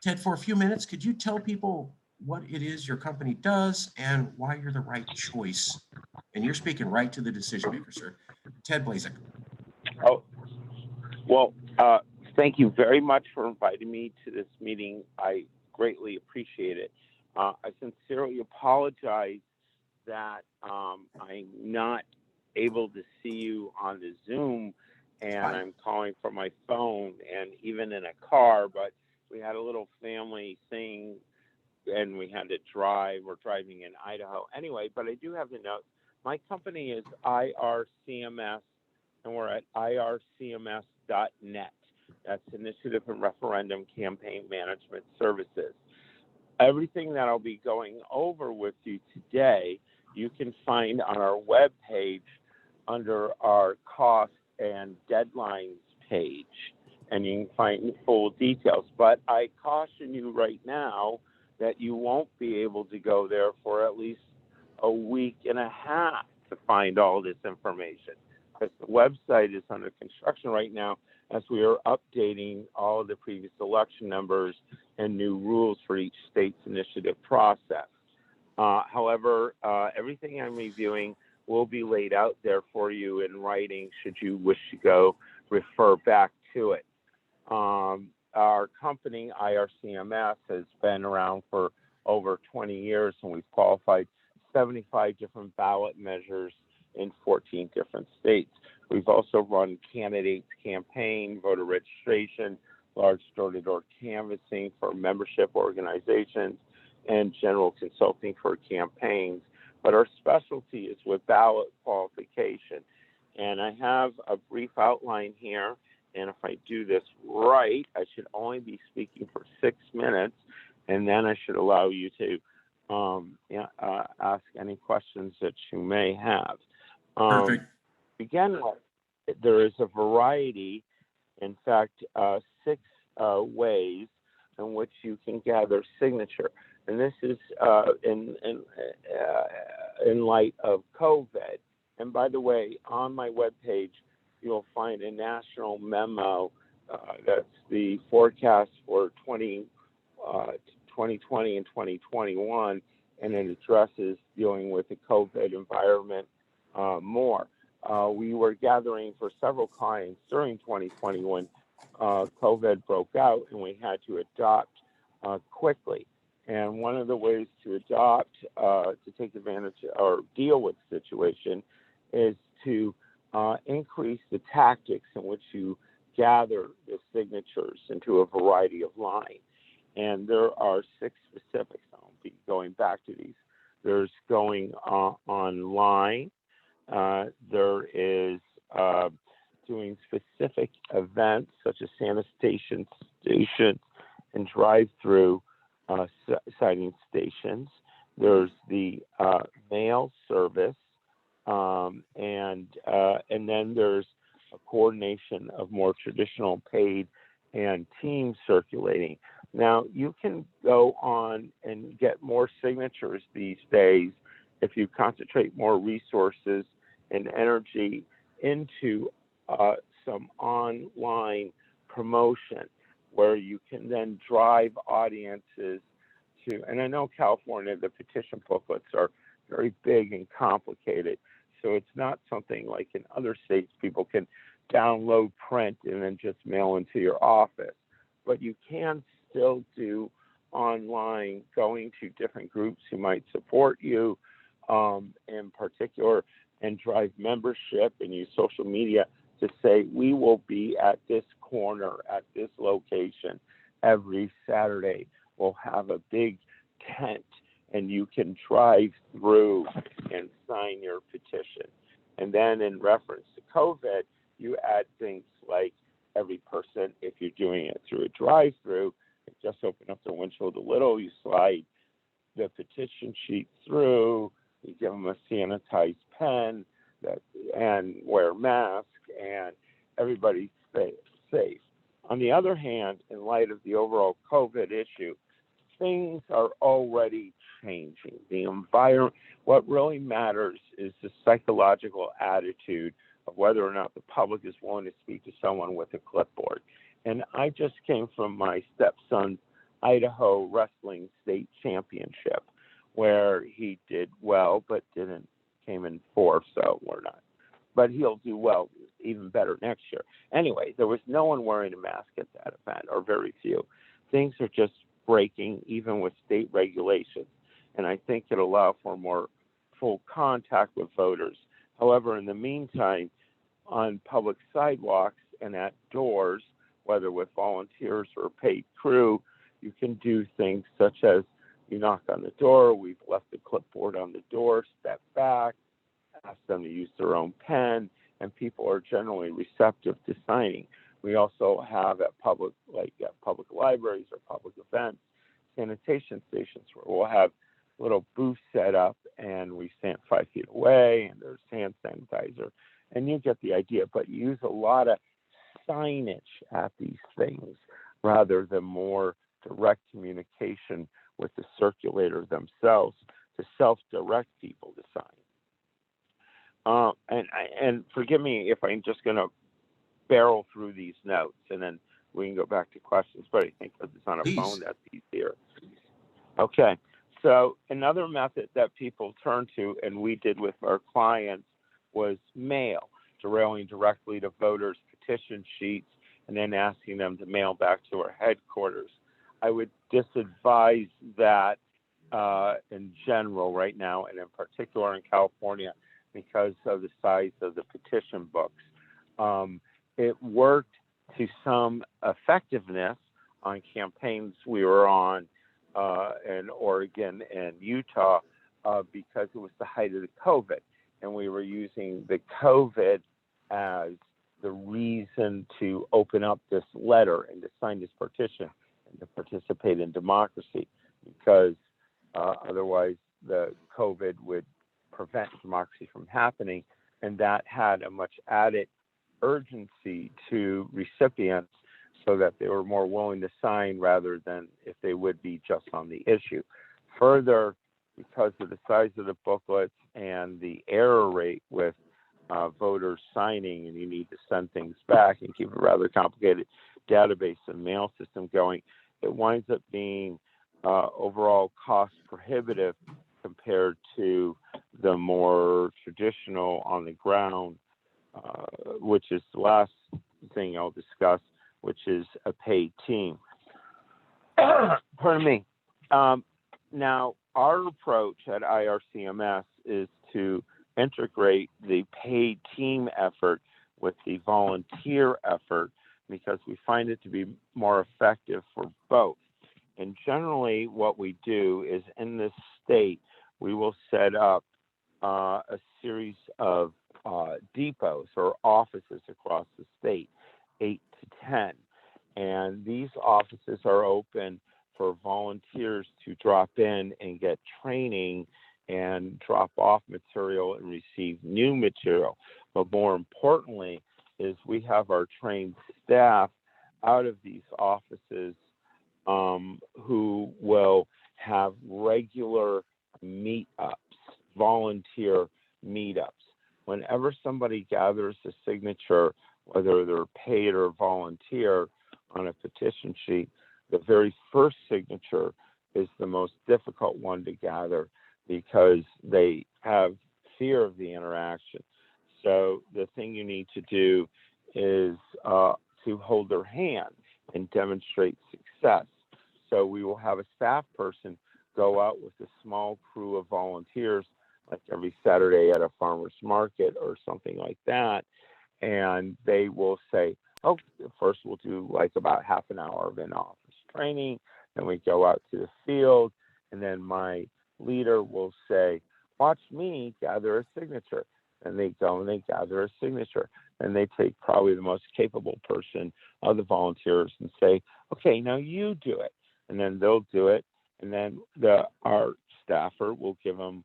Ted, for a few minutes, could you tell people what it is your company does and why you're the right choice? And you're speaking right to the decision maker, sir. Ted Blazek. Oh, well, thank you very much for inviting me to this meeting. I greatly appreciate it. I sincerely apologize that I'm not able to see you on the Zoom, and I'm calling from my phone and even in a car, but we had a little family thing and we had to drive. We're driving in Idaho. Anyway, but I do have to note, my company is IRCMS, and we're at ircms.net. That's Initiative and Referendum Campaign Management Services. Everything that I'll be going over with you today, you can find on our webpage under our cost and deadlines page, and you can find full details. But I caution you right now that you won't be able to go there for at least a week and a half to find all this information, because the website is under construction right now as we are updating all of the previous election numbers and new rules for each state's initiative process. However, everything I'm reviewing will be laid out there for you in writing should you wish to go refer back to it. Our company, IRCMS, has been around for over 20 years, and we've qualified 75 different ballot measures in 14 different states. We've also run candidates campaign, voter registration, large door-to-door canvassing for membership organizations, and general consulting for campaigns. But our specialty is with ballot qualification. And I have a brief outline here. And if I do this right, I should only be speaking for 6 minutes, and then I should allow you to ask any questions that you may have. Perfect. Begin with, there is a variety, in fact, 6 ways in which you can gather signature. And this is in light of COVID. And by the way, on my webpage, you'll find a national memo that's the forecast for 2020 and 2021, and it addresses dealing with the COVID environment more. We were gathering for several clients during 2020 when COVID broke out, and we had to adopt quickly. And one of the ways to adopt, to take advantage or deal with the situation, is to increase the tactics in which you gather the signatures into a variety of lines. And there are 6 specifics. I'll be going back to these. There's going online. There is doing specific events such as sanitation stations and drive-through signing stations. There's the mail service, and then there's a coordination of more traditional paid and team circulating. Now, you can go on and get more signatures these days if you concentrate more resources and energy into some online promotion, where you can then drive audiences to, and I know California, the petition booklets are very big and complicated. So it's not something like in other states people can download, print, and then just mail into your office. But you can still do online, going to different groups who might support you in particular, and drive membership and use social media to say, we will be at this corner, at this location every Saturday. We'll have a big tent and you can drive through and sign your petition. And then in reference to COVID, you add things like every person, if you're doing it through a drive-through, just open up the windshield a little, you slide the petition sheet through, you give them a sanitized pen, and wear a mask, and everybody's safe. On the other hand, in light of the overall COVID issue, things are already changing. The environment, what really matters is the psychological attitude of whether or not the public is willing to speak to someone with a clipboard. And I just came from my stepson's Idaho wrestling state championship, where he did well, but came in fourth, so we're not. But he'll do well, even better next year. Anyway, there was no one wearing a mask at that event, or very few. Things are just breaking, even with state regulations. And I think it allows for more full contact with voters. However, in the meantime, on public sidewalks and at doors, whether with volunteers or paid crew, you can do things such as you knock on the door, we've left the clipboard on the door, step back, ask them to use their own pen, and people are generally receptive to signing. We also have at public libraries or public events, sanitation stations where we'll have little booths set up and we stand 5 feet away and there's hand sanitizer, and you get the idea. But you use a lot of signage at these things rather than more direct communication with the circulator themselves to self-direct people to sign. And forgive me if I'm just going to barrel through these notes and then we can go back to questions, but I think because it's on a Please. phone, that's easier. Okay, so another method that people turn to, and we did with our clients, was mail, derailing directly to voters' petition sheets and then asking them to mail back to our headquarters. I would disadvise that in general right now, and in particular in California, because of the size of the petition books. It worked to some effectiveness on campaigns we were on in Oregon and Utah because it was the height of the COVID, and we were using the COVID as the reason to open up this letter and to sign this petition and to participate in democracy, because otherwise the COVID would prevent democracy from happening, and that had a much added urgency to recipients so that they were more willing to sign rather than if they would be just on the issue. Further, because of the size of the booklets and the error rate with voters signing, and you need to send things back and keep a rather complicated database and mail system going, it winds up being overall cost prohibitive compared to the more traditional on the ground, which is the last thing I'll discuss, which is a paid team. Pardon me. Now, our approach at IRCMS is to integrate the paid team effort with the volunteer effort because we find it to be more effective for both. And generally what we do is in this state, we will set up a series of depots or offices across the state, 8 to 10. And these offices are open for volunteers to drop in and get training and drop off material and receive new material. But more importantly is we have our trained staff out of these offices who will have regular meetups, volunteer meetups. Whenever somebody gathers a signature, whether they're paid or volunteer on a petition sheet, the very first signature is the most difficult one to gather because they have fear of the interaction. So the thing you need to do is to hold their hand and demonstrate success. So we will have a staff person go out with a small crew of volunteers, like every Saturday at a farmer's market or something like that. And they will say, oh, first we'll do like about half an hour of in-office training. Then we go out to the field. And then my leader will say, watch me gather a signature. And they go and they gather a signature. And they take probably the most capable person of the volunteers and say, okay, now you do it. And then they'll do it. And then our staffer will give them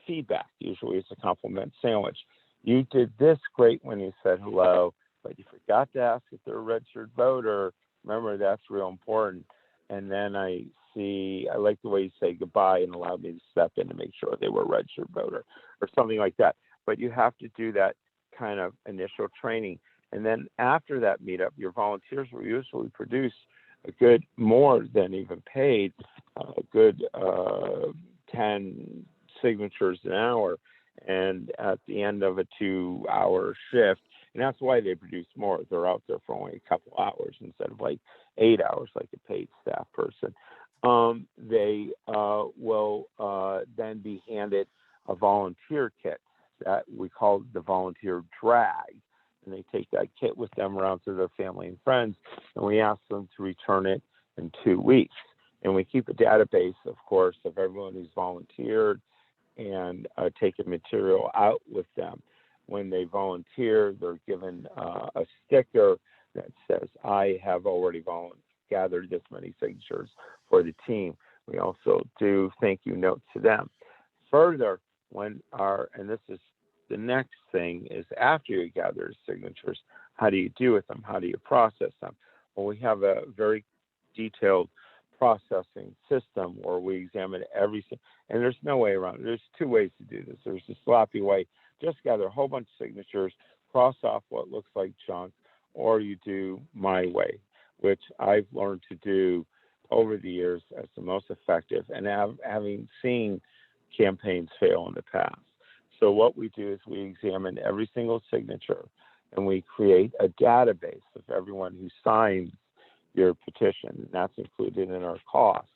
feedback. Usually it's a compliment sandwich. You did this great when you said hello, but you forgot to ask if they're a registered voter. Remember, that's real important. and then I like the way you say goodbye and allowed me to step in to make sure they were a registered voter or something like that. But you have to do that kind of initial training. And then after that meetup, your volunteers will usually produce a good, more than even paid, a good 10 signatures an hour. And at the end of a 2-hour shift, and that's why they produce more. They're out there for only a couple hours instead of like 8 hours like a paid staff person. They will then be handed a volunteer kit that we call the volunteer drag. And they take that kit with them around to their family and friends, and we ask them to return it in 2 weeks. And we keep a database, of course, of everyone who's volunteered and taken material out with them. When they volunteer, they're given a sticker that says, I have already gathered this many signatures for the team. We also do thank you notes to them. Further, and this is the next thing, is after you gather signatures, how do you do with them? How do you process them? Well, we have a very detailed processing system where we examine everything, and there's no way around it. There's 2 ways to do this. There's the sloppy way, just gather a whole bunch of signatures, cross off what looks like junk, or you do my way, which I've learned to do over the years as the most effective, and having seen campaigns fail in the past. So what we do is we examine every single signature, and we create a database of everyone who signs your petition, and that's included in our cost.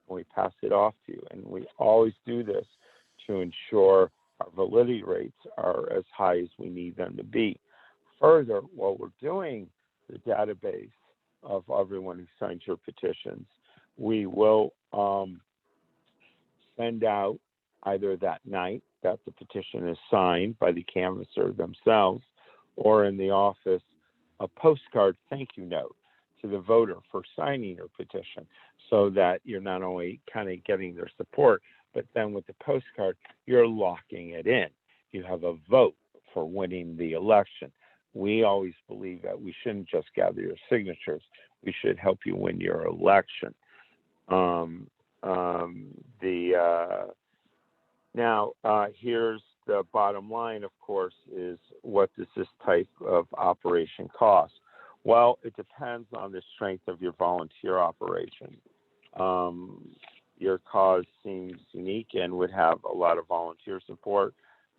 And we pass it off to you, and we always do this to ensure our validity rates are as high as we need them to be. Further, while we're doing the database of everyone who signs your petitions, we will send out either that night that the petition is signed by the canvasser themselves, or in the office, a postcard thank you note to the voter for signing your petition, so that you're not only kind of getting their support, but then with the postcard, you're locking it in. You have a vote for winning the election. We always believe that we shouldn't just gather your signatures. We should help you win your election. Here's the bottom line, of course, is what does this type of operation cost? Well, it depends on the strength of your volunteer operation. Your cause seems unique and would have a lot of volunteer support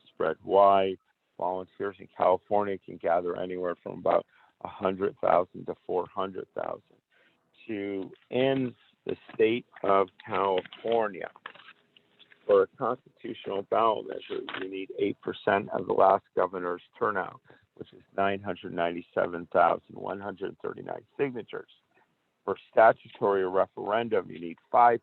spread wide. Volunteers in California can gather anywhere from about 100,000 to 400,000. In the state of California, for a constitutional ballot measure, you need 8% of the last governor's turnout, which is 997,139 signatures. For statutory or referendum, you need 5%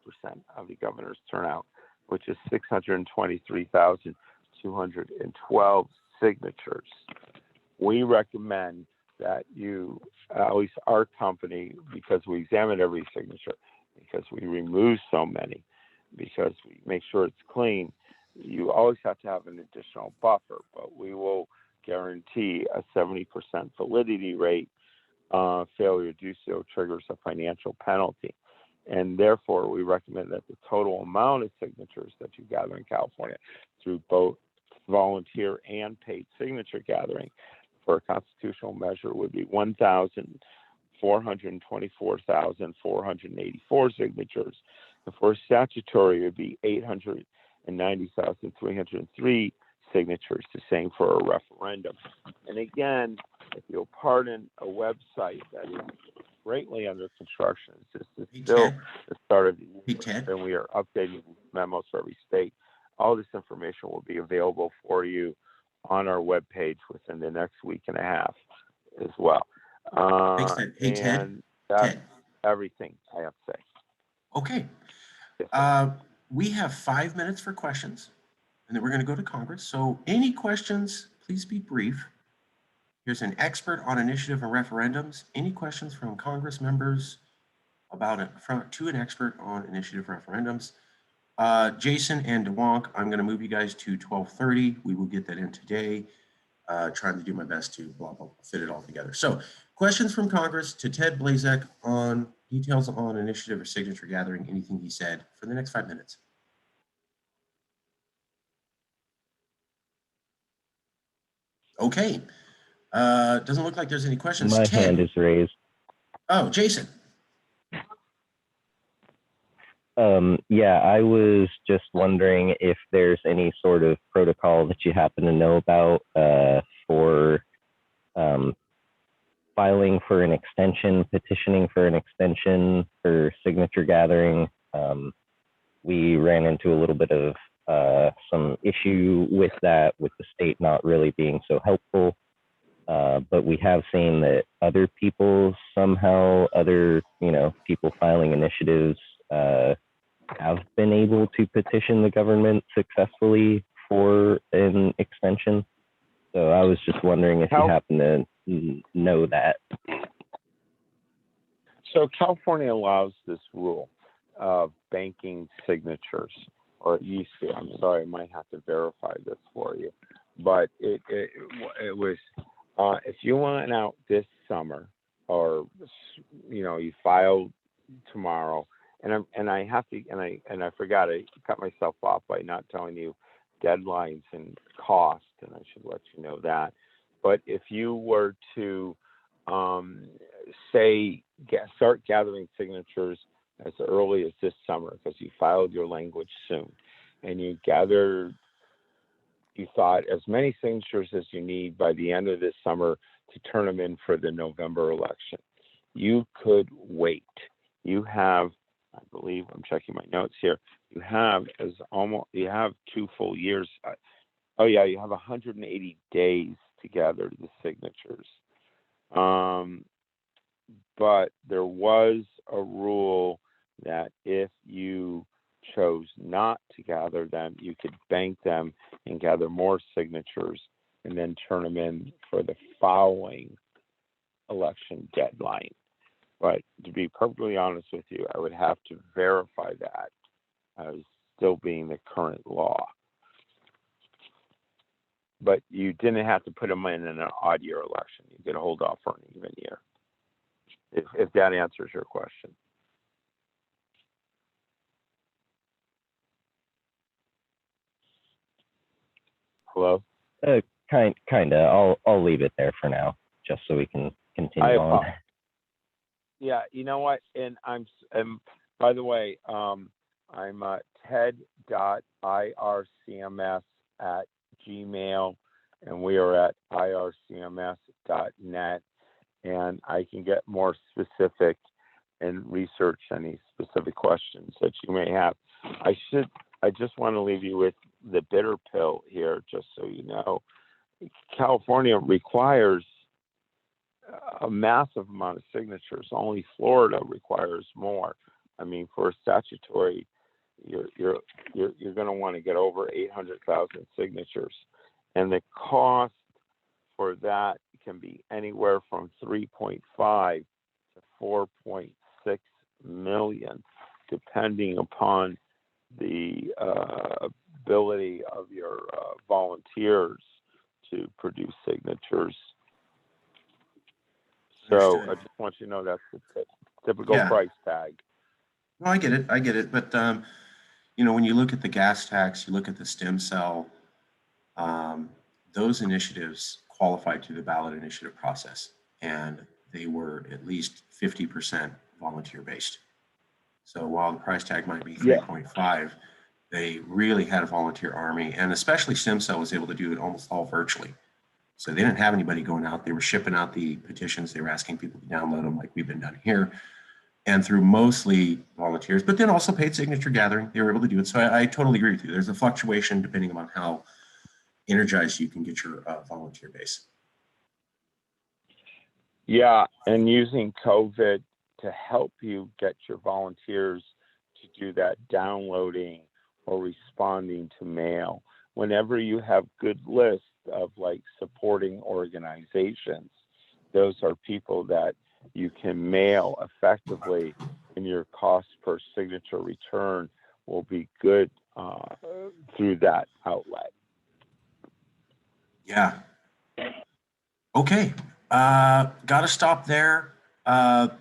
of the governor's turnout, which is 623,212 signatures. We recommend that you, at least our company, because we examine every signature, because we remove so many, because we make sure it's clean, you always have to have an additional buffer, but we will guarantee a 70% validity rate. Failure to do so triggers a financial penalty. And therefore, we recommend that the total amount of signatures that you gather in California through both volunteer and paid signature gathering for a constitutional measure would be 1,424,484 signatures. And for statutory, it would be 890,303 signatures, the same for a referendum. And again, if you'll pardon a website that is greatly under construction, this is still the start of the year, and we are updating memos for every state. All this information will be available for you on our webpage within the next week and a half as well. Hey, Ted. And that's everything I have to say. Okay. We have 5 minutes for questions, and then we're going to go to Congress. So any questions, please be brief. Here's an expert on initiative and referendums. Any questions from Congress members about it to an expert on initiative referendums? Jason and DeWonk, I'm going to move you guys to 12:30. We will get that in today. trying to do my best to blah, blah, fit it all together. So questions from Congress to Ted Blazek on details on initiative or signature gathering, anything he said for the next 5 minutes. Okay. Doesn't look like there's any questions. My Ted. hand is raised. Oh, Jason. Yeah, I was just wondering if there's any sort of protocol that you happen to know about for filing for an extension, petitioning for an extension for signature gathering. We ran into a little bit of some issue with that, with the state not really being so helpful. But we have seen that other people somehow, other people filing initiatives have been able to petition the government successfully for an extension. So I was just wondering if you happen to know that. So California allows this rule of banking signatures, or it used to. I'm sorry, I might have to verify this for you, but it was if you went out this summer, or you filed tomorrow, and I have to, and I forgot, I cut myself off by not telling you deadlines and cost, and I should let you know that. But if you were to start gathering signatures as early as this summer, because you filed your language soon, and you thought as many signatures as you need by the end of this summer to turn them in for the November election, you could wait. You have, I believe, I'm checking my notes here, you have 2 full years. You have 180 days to gather the signatures. But there was a rule that if you chose not to gather them, you could bank them and gather more signatures and then turn them in for the following election deadline. But to be perfectly honest with you, I would have to verify that as still being the current law. But you didn't have to put them in an odd year election. You could hold off for an even year, if that answers your question. Hello? Kinda. I'll leave it there for now, just so we can continue on. Yeah, you know what? And by the way, I'm ted.ircms@gmail, and we are at ircms.net, and I can get more specific and research any specific questions that you may have. I just want to leave you with the bitter pill here, just so you know. California requires a massive amount of signatures. Only Florida requires more. I mean, for a statutory, you're going to want to get over 800,000 signatures, and the cost for that can be anywhere from 3.5 to 4.6 million, depending upon the ability of your volunteers to produce signatures. So Understood. I just want you to know that's the typical price tag. No, I get it. But, when you look at the gas tax, you look at the stem cell, those initiatives qualified through the ballot initiative process, and they were at least 50% volunteer based. So while the price tag might be 3.5, they really had a volunteer army, and especially stem cell was able to do it almost all virtually. So they didn't have anybody going out. They were shipping out the petitions. They were asking people to download them like we've been done here, and through mostly volunteers, but then also paid signature gathering, they were able to do it. So I totally agree with you. There's a fluctuation depending on how energized you can get your volunteer base. Yeah, and using COVID to help you get your volunteers to do that downloading or responding to mail. Whenever you have good lists of supporting organizations, those are people that you can mail effectively, and your cost per signature return will be good through that outlet. Yeah, Okay, got to stop there.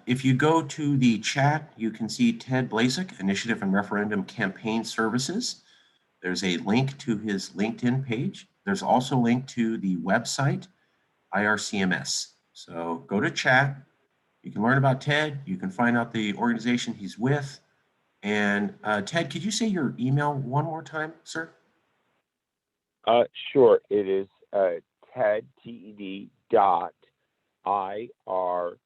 If you go to the chat, you can see Ted Blasek, Initiative and Referendum Campaign Services. There's a link to his LinkedIn page. There's also a link to the website, IRCMS. So go to chat. You can learn about Ted. You can find out the organization he's with. And Ted, could you say your email one more time, sir? Sure. It is Ted, TED dot IRCMS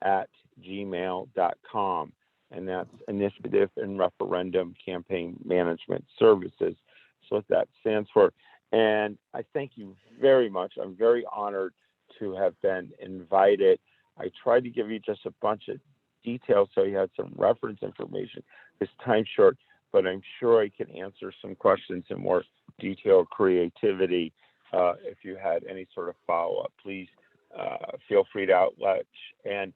at gmail.com. And that's Initiative and Referendum Campaign Management Services. So what that stands for. And I thank you very much. I'm very honored to have been invited. I tried to give you just a bunch of details so you had some reference information. It's time short, but I'm sure I can answer some questions in more detailed creativity. If you had any sort of follow-up, please feel free to outlet. And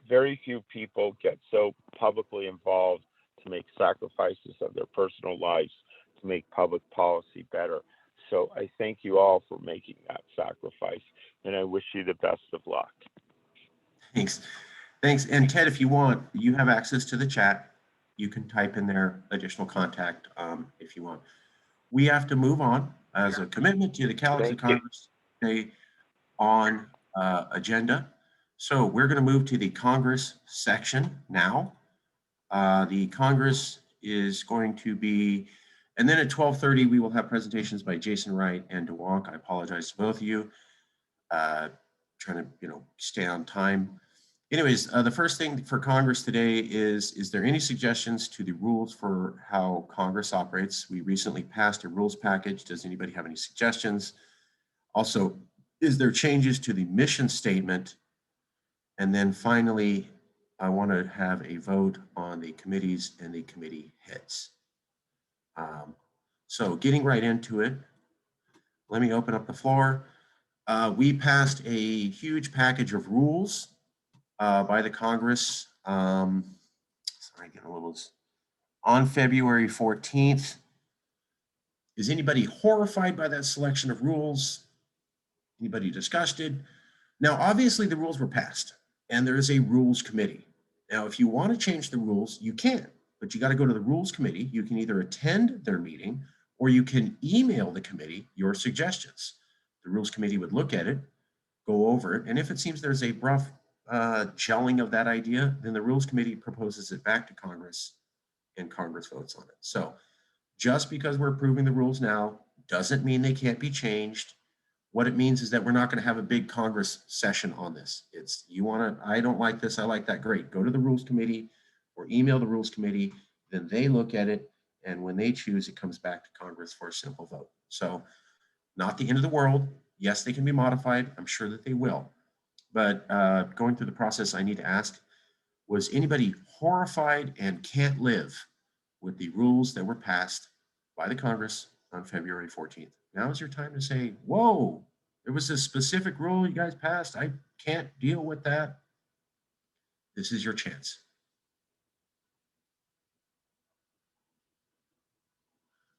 very few people get so publicly involved to make sacrifices of their personal lives to make public policy better. So I thank you all for making that sacrifice, and I wish you the best of luck. Thanks. Thanks. And Ted, if you want, you have access to the chat. You can type in there additional contact if you want. We have to move on as a commitment to the CALEXIT Congress Day on agenda. So we're going to move to the Congress section now. The Congress is going to be, and then at 12:30, we will have presentations by Jason Wright and DeWonk. I apologize to both of you. Trying to, stay on time. Anyways, the first thing for Congress today is there any suggestions to the rules for how Congress operates? We recently passed a rules package. Does anybody have any suggestions? Also, is there changes to the mission statement? And then finally, I want to have a vote on the committees and the committee heads. So getting right into it, let me open up the floor. We passed a huge package of rules by the Congress. Sorry, getting a little on February 14th. Is anybody horrified by that selection of rules? Anybody disgusted? Now, obviously, the rules were passed, and there is a rules committee. Now, if you want to change the rules, you can, but you got to go to the rules committee. You can either attend their meeting or you can email the committee your suggestions. The rules committee would look at it, go over it, and if it seems there's a rough gelling of that idea, then the rules committee proposes it back to Congress and Congress votes on it. So just because we're approving the rules now doesn't mean they can't be changed. What it means is that we're not going to have a big Congress session on this. It's I don't like this, I like that, great. Go to the rules committee or email the rules committee, then they look at it, and when they choose, it comes back to Congress for a simple vote. So not the end of the world. Yes, they can be modified. I'm sure that they will. But going through the process, I need to ask, was anybody horrified and can't live with the rules that were passed by the Congress on February 14th? Now is your time to say, whoa, there was a specific rule you guys passed. I can't deal with that. This is your chance.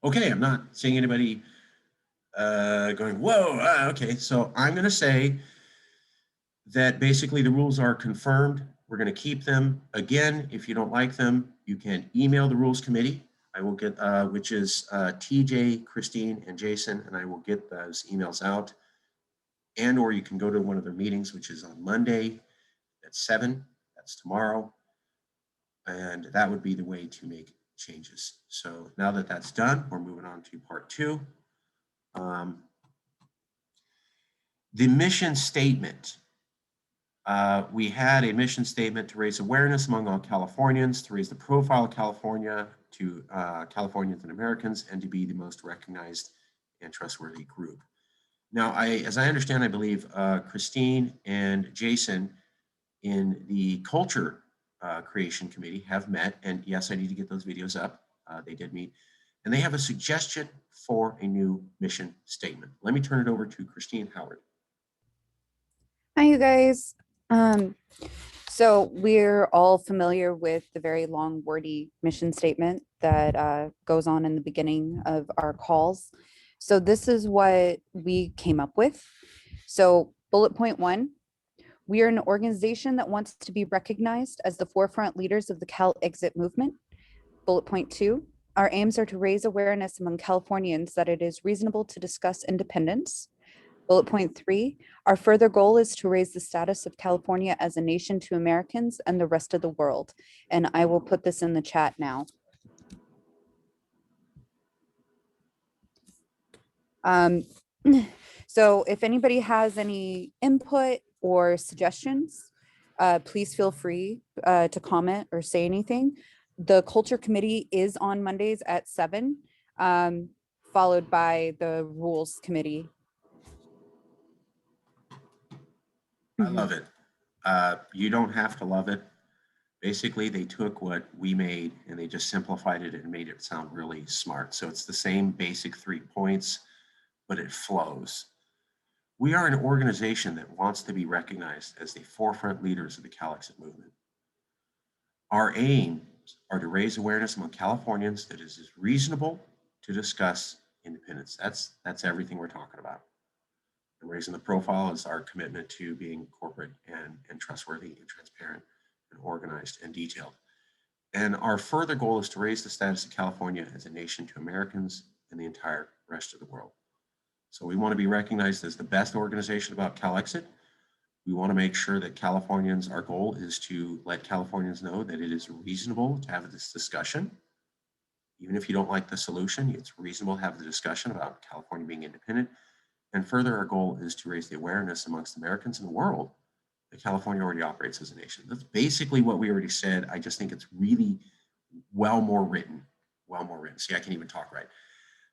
Okay, I'm not seeing anybody going, whoa, okay. So I'm going to say that basically the rules are confirmed. We're going to keep them. Again, if you don't like them, you can email the rules committee. I will get, which is TJ, Christine, and Jason, and I will get those emails out. And or you can go to one of their meetings, which is on Monday at 7. That's tomorrow. And that would be the way to make changes. So now that that's done, we're moving on to part 2. The mission statement. We had a mission statement to raise awareness among all Californians, to raise the profile of California to Californians and Americans, and to be the most recognized and trustworthy group. Now, as I understand, I believe Christine and Jason in the Culture Creation Committee have met, and yes, I need to get those videos up. They did meet, and they have a suggestion for a new mission statement. Let me turn it over to Christine Howard. Hi, you guys. So we're all familiar with the very long, wordy mission statement that goes on in the beginning of our calls. So this is what we came up with. So bullet point 1, we are an organization that wants to be recognized as the forefront leaders of the CALEXIT movement. Bullet point 2, our aims are to raise awareness among Californians that it is reasonable to discuss independence. Bullet point 3, our further goal is to raise the status of California as a nation to Americans and the rest of the world. And I will put this in the chat now. So if anybody has any input or suggestions, please feel free to comment or say anything. The Culture Committee is on Mondays at 7, followed by the Rules Committee. I love it. You don't have to love it. Basically, they took what we made and they just simplified it and made it sound really smart. So it's the same basic 3 points, but it flows. We are an organization that wants to be recognized as the forefront leaders of the CALEXIT movement. Our aims are to raise awareness among Californians that it is reasonable to discuss independence. That's everything we're talking about. And raising the profile is our commitment to being corporate and trustworthy and transparent and organized and detailed. And our further goal is to raise the status of California as a nation to Americans and the entire rest of the world. So we want to be recognized as the best organization about CALEXIT. We want to make sure that Californians, our goal is to let Californians know that it is reasonable to have this discussion. Even if you don't like the solution, it's reasonable to have the discussion about California being independent. And further, our goal is to raise the awareness amongst Americans in the world that California already operates as a nation. That's basically what we already said. I just think it's really more written. See, I can't even talk right.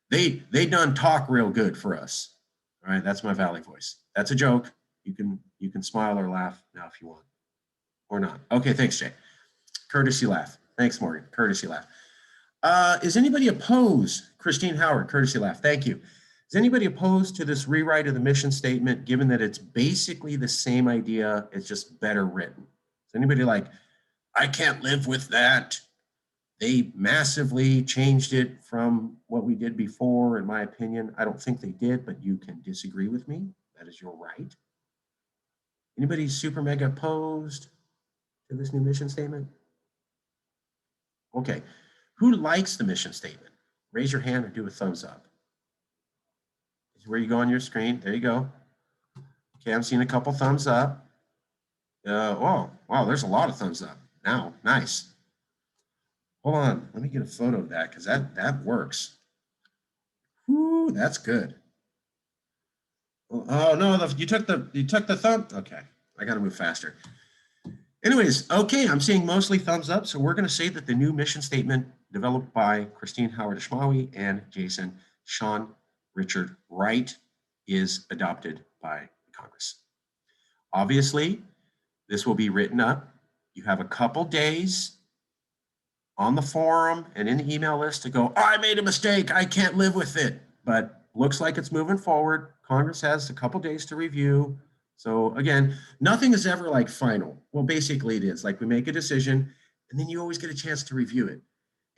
They done talk real good for us. All right, that's my Valley voice. That's a joke. You can smile or laugh now if you want, or not. Okay, thanks, Jay. Courtesy laugh. Thanks, Morgan. Courtesy laugh. Is anybody opposed? Christine Howard, courtesy laugh. Thank you. Is anybody opposed to this rewrite of the mission statement, given that it's basically the same idea, it's just better written? Is anybody like, I can't live with that? They massively changed it from what we did before, in my opinion. I don't think they did, but you can disagree with me. That is your right. Anybody super mega opposed to this new mission statement? Okay. Who likes the mission statement? Raise your hand or do a thumbs up. This is where you go on your screen. There you go. Okay, I'm seeing a couple thumbs up. Wow, there's a lot of thumbs up now. Nice. Hold on, let me get a photo of that because that works. Whoo, that's good. Oh no, you took the thumb. Okay, I got to move faster. Anyways, okay, I'm seeing mostly thumbs up. So we're going to say that the new mission statement developed by Christine Howard Ashmawi and Jason Sean Richard Wright is adopted by Congress. Obviously, this will be written up. You have a couple days on the forum and in the email list to go, I made a mistake, I can't live with it. But looks like it's moving forward. Congress has a couple days to review. So again, nothing is ever like final. Well, basically it is like we make a decision and then you always get a chance to review it.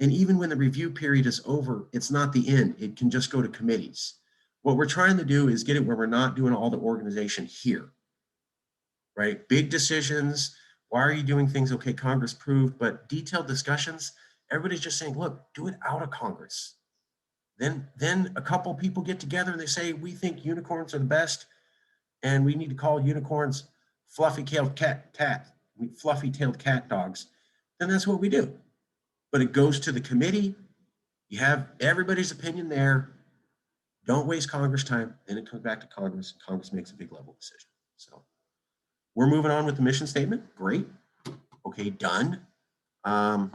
And even when the review period is over, it's not the end. It can just go to committees. What we're trying to do is get it where we're not doing all the organization here, right? Big decisions. Why are you doing things? Okay, Congress proved, but detailed discussions, everybody's just saying, look, do it out of Congress. Then a couple people get together and they say, we think unicorns are the best and we need to call unicorns fluffy-tailed cat dogs. Then that's what we do. But it goes to the committee. You have everybody's opinion there. Don't waste Congress time. Then it comes back to Congress. Congress makes a big level decision. So we're moving on with the mission statement. Great. Okay, done. Well,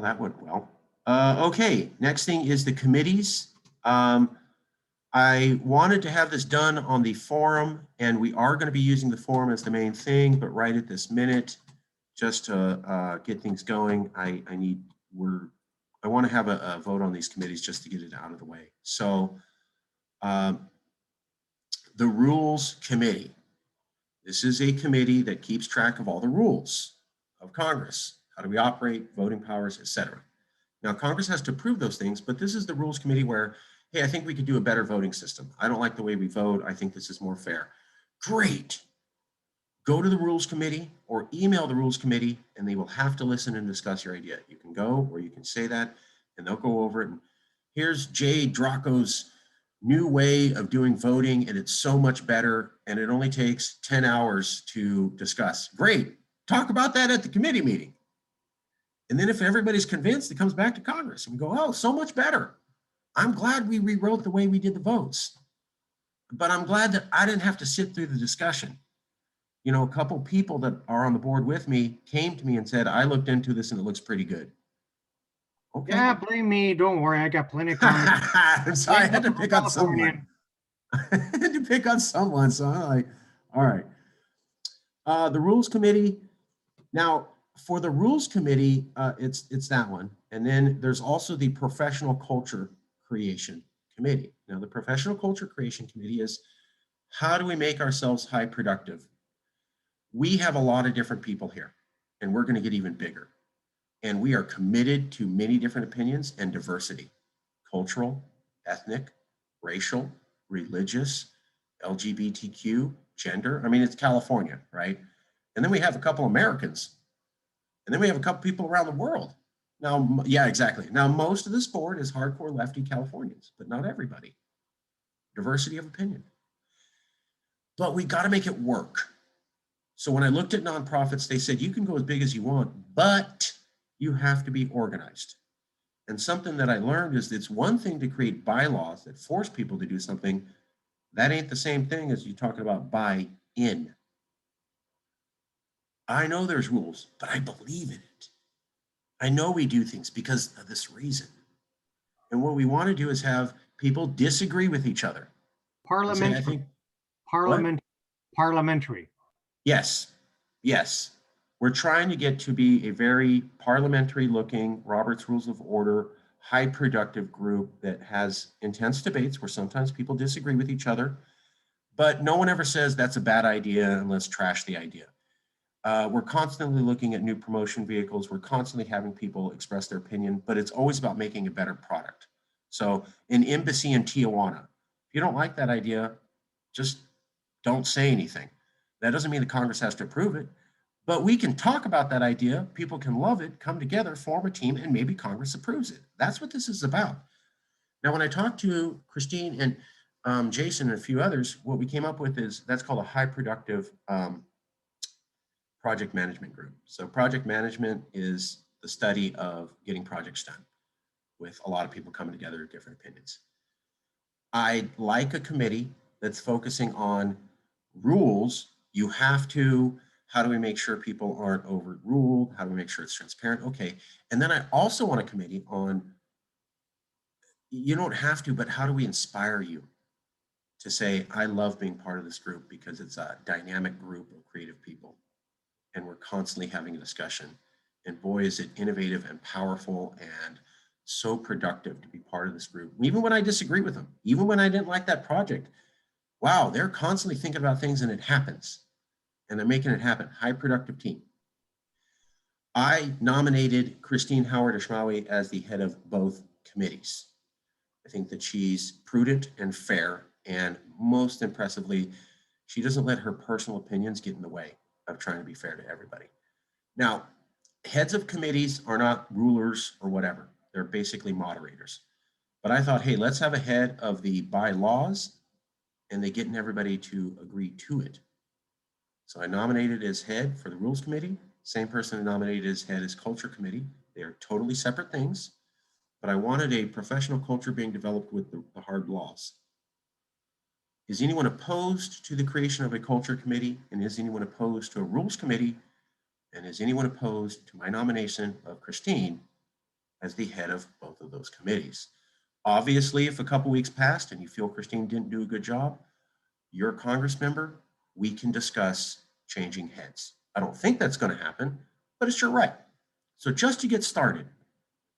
that went well. Okay, next thing is the committees. I wanted to have this done on the forum, and we are going to be using the forum as the main thing, but right at this minute, just to get things going, I want to have a vote on these committees just to get it out of the way. So the Rules Committee. This is a committee that keeps track of all the rules of Congress. How do we operate, voting powers, etc. Now, Congress has to approve those things, but this is the Rules Committee where, hey, I think we could do a better voting system. I don't like the way we vote. I think this is more fair. Great. Go to the Rules Committee or email the Rules Committee, and they will have to listen and discuss your idea. You can go or you can say that, and they'll go over it. And here's Jay Draco's new way of doing voting, and it's so much better, and it only takes 10 hours to discuss. Great. Talk about that at the committee meeting. And then if everybody's convinced, it comes back to Congress and we go, oh, so much better. I'm glad we rewrote the way we did the votes, but I'm glad that I didn't have to sit through the discussion. You know, a couple people that are on the board with me came to me and said, I looked into this and it looks pretty good. Okay. Yeah, blame me. Don't worry. I got plenty of comments. So I had to pick on someone. I had to pick on someone. So I'm like, all right. The Rules Committee. Now, for the Rules Committee, it's that one. And then there's also the Professional Culture Creation Committee. Now, the Professional Culture Creation Committee is how do we make ourselves high productive? We have a lot of different people here, and we're going to get even bigger. And we are committed to many different opinions and diversity, cultural, ethnic, racial, religious, LGBTQ, gender. I mean, it's California, right? And then we have a couple Americans. And then we have a couple people around the world. Now, yeah, exactly. Now, most of this board is hardcore lefty Californians, but not everybody. Diversity of opinion. But we got to make it work. So when I looked at nonprofits, they said, you can go as big as you want, but you have to be organized. And something that I learned is it's one thing to create bylaws that force people to do something. That ain't the same thing as you talking about buy-in. I know there's rules, but I believe in it. I know we do things because of this reason. And what we want to do is have people disagree with each other. Parliamentary. I think, Parliamentary. yes, yes. We're trying to get to be a very parliamentary looking Robert's Rules of Order, high productive group that has intense debates where sometimes people disagree with each other, but no one ever says that's a bad idea and let's trash the idea. We're constantly looking at new promotion vehicles. We're constantly having people express their opinion, but it's always about making a better product. So an embassy in Tijuana, if you don't like that idea, just don't say anything. That doesn't mean the Congress has to approve it, but we can talk about that idea. People can love it, come together, form a team, and maybe Congress approves it. That's what this is about. Now, when I talked to Christine and Jason and a few others, what we came up with is that's called a high productive project management group. So project management is the study of getting projects done with a lot of people coming together with different opinions. I like a committee that's focusing on rules. You have to, how do we make sure people aren't overruled? How do we make sure it's transparent? Okay. And then I also want a committee on, you don't have to, but how do we inspire you to say, I love being part of this group because it's a dynamic group of creative people. And we're constantly having a discussion. And boy, is it innovative and powerful and so productive to be part of this group. Even when I disagree with them, even when I didn't like that project, wow, they're constantly thinking about things and it happens. And they're making it happen. High productive team. I nominated Christine Howard-Ashmawi as the head of both committees. I think that she's prudent and fair, and most impressively, she doesn't let her personal opinions get in the way of trying to be fair to everybody. Now, heads of committees are not rulers or whatever. They're basically moderators. But I thought, hey, let's have a head of the bylaws and they getting everybody to agree to it. So I nominated as head for the Rules Committee. Same person nominated as head as Culture Committee. They are totally separate things, but I wanted a professional culture being developed with the hard laws. Is anyone opposed to the creation of a Culture Committee? And is anyone opposed to a Rules Committee? And is anyone opposed to my nomination of Christine as the head of both of those committees? Obviously, if a couple weeks passed and you feel Christine didn't do a good job, you're a Congress member, we can discuss changing heads. I don't think that's going to happen, but it's your right. So just to get started,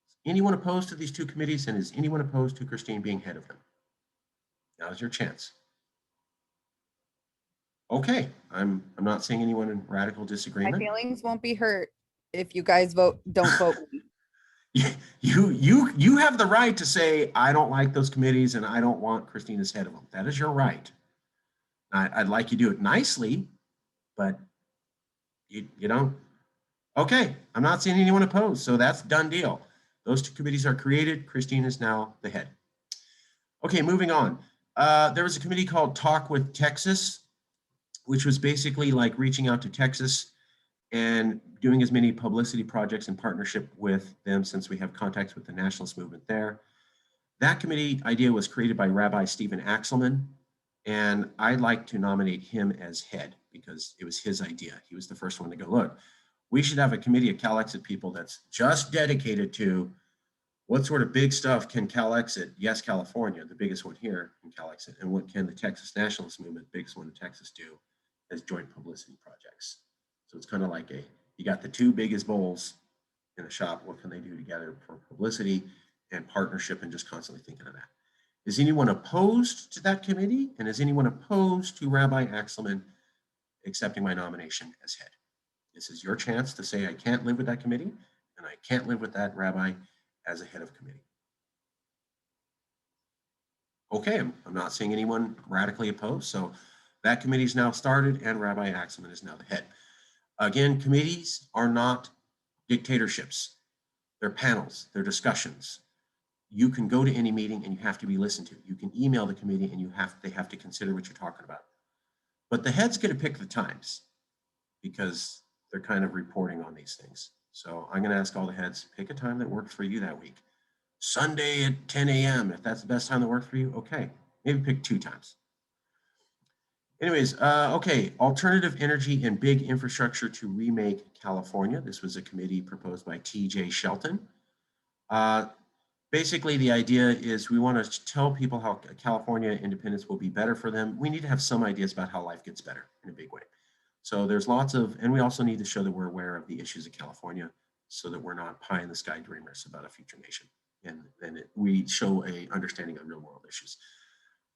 is anyone opposed to these two committees, and is anyone opposed to Christine being head of them? Now's your chance. Okay, I'm not seeing anyone in radical My disagreement. feelings won't be hurt if you guys don't vote me. You have the right to say, I don't like those committees and I don't want Christine as head of them. That is your right. I'd like you to do it nicely, but you don't. Okay, I'm not seeing anyone opposed, so that's done deal. Those two committees are created. Christine is now the head. Okay, moving on. There was a committee called Talk with Texas, which was basically like reaching out to Texas and doing as many publicity projects in partnership with them, since we have contacts with the nationalist movement there. That committee idea was created by Rabbi Stephen Axelman, and I'd like to nominate him as head because it was his idea. He was the first one to go, look, we should have a committee of CALEXIT people that's just dedicated to what sort of big stuff can CALEXIT, yes, California, the biggest one here in CALEXIT, and what can the Texas Nationalist Movement, biggest one in Texas, do as joint publicity projects. So it's kind of like you got the two biggest bowls in a shop. What can they do together for publicity and partnership, and just constantly thinking of that. Is anyone opposed to that committee? And is anyone opposed to Rabbi Axelman accepting my nomination as head? This is your chance to say, I can't live with that committee and I can't live with that rabbi as a head of committee. Okay, I'm not seeing anyone radically opposed. So that committee is now started and Rabbi Axelman is now the head. Again, committees are not dictatorships. They're panels, they're discussions. You can go to any meeting and you have to be listened to. You can email the committee and they have to consider what you're talking about. But the head's going to pick the times because they're kind of reporting on these things. So I'm going to ask all the heads, pick a time that works for you that week. Sunday at 10 a.m. If that's the best time that works for you, okay. Maybe pick 2 times. Anyways, okay, alternative energy and big infrastructure to remake California. This was a committee proposed by T.J. Shelton. Basically, the idea is we want to tell people how California independence will be better for them. We need to have some ideas about how life gets better in a big way. So there's lots of, and we also need to show that we're aware of the issues of California so that we're not pie in the sky dreamers about a future nation. And we show a understanding of real world issues.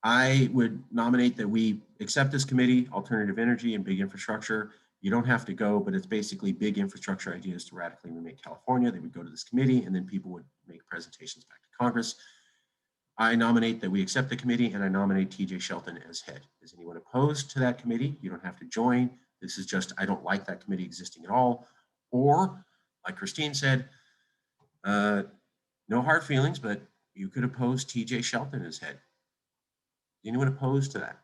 I would nominate that we accept this committee, alternative energy and big infrastructure. You don't have to go, but it's basically big infrastructure ideas to radically remake California. They would go to this committee and then people would make presentations back to Congress. I nominate that we accept the committee and I nominate TJ Shelton as head. Is anyone opposed to that committee? You don't have to join. This is just, I don't like that committee existing at all. Or like Christine said, no hard feelings, but you could oppose TJ Shelton as head. Anyone opposed to that?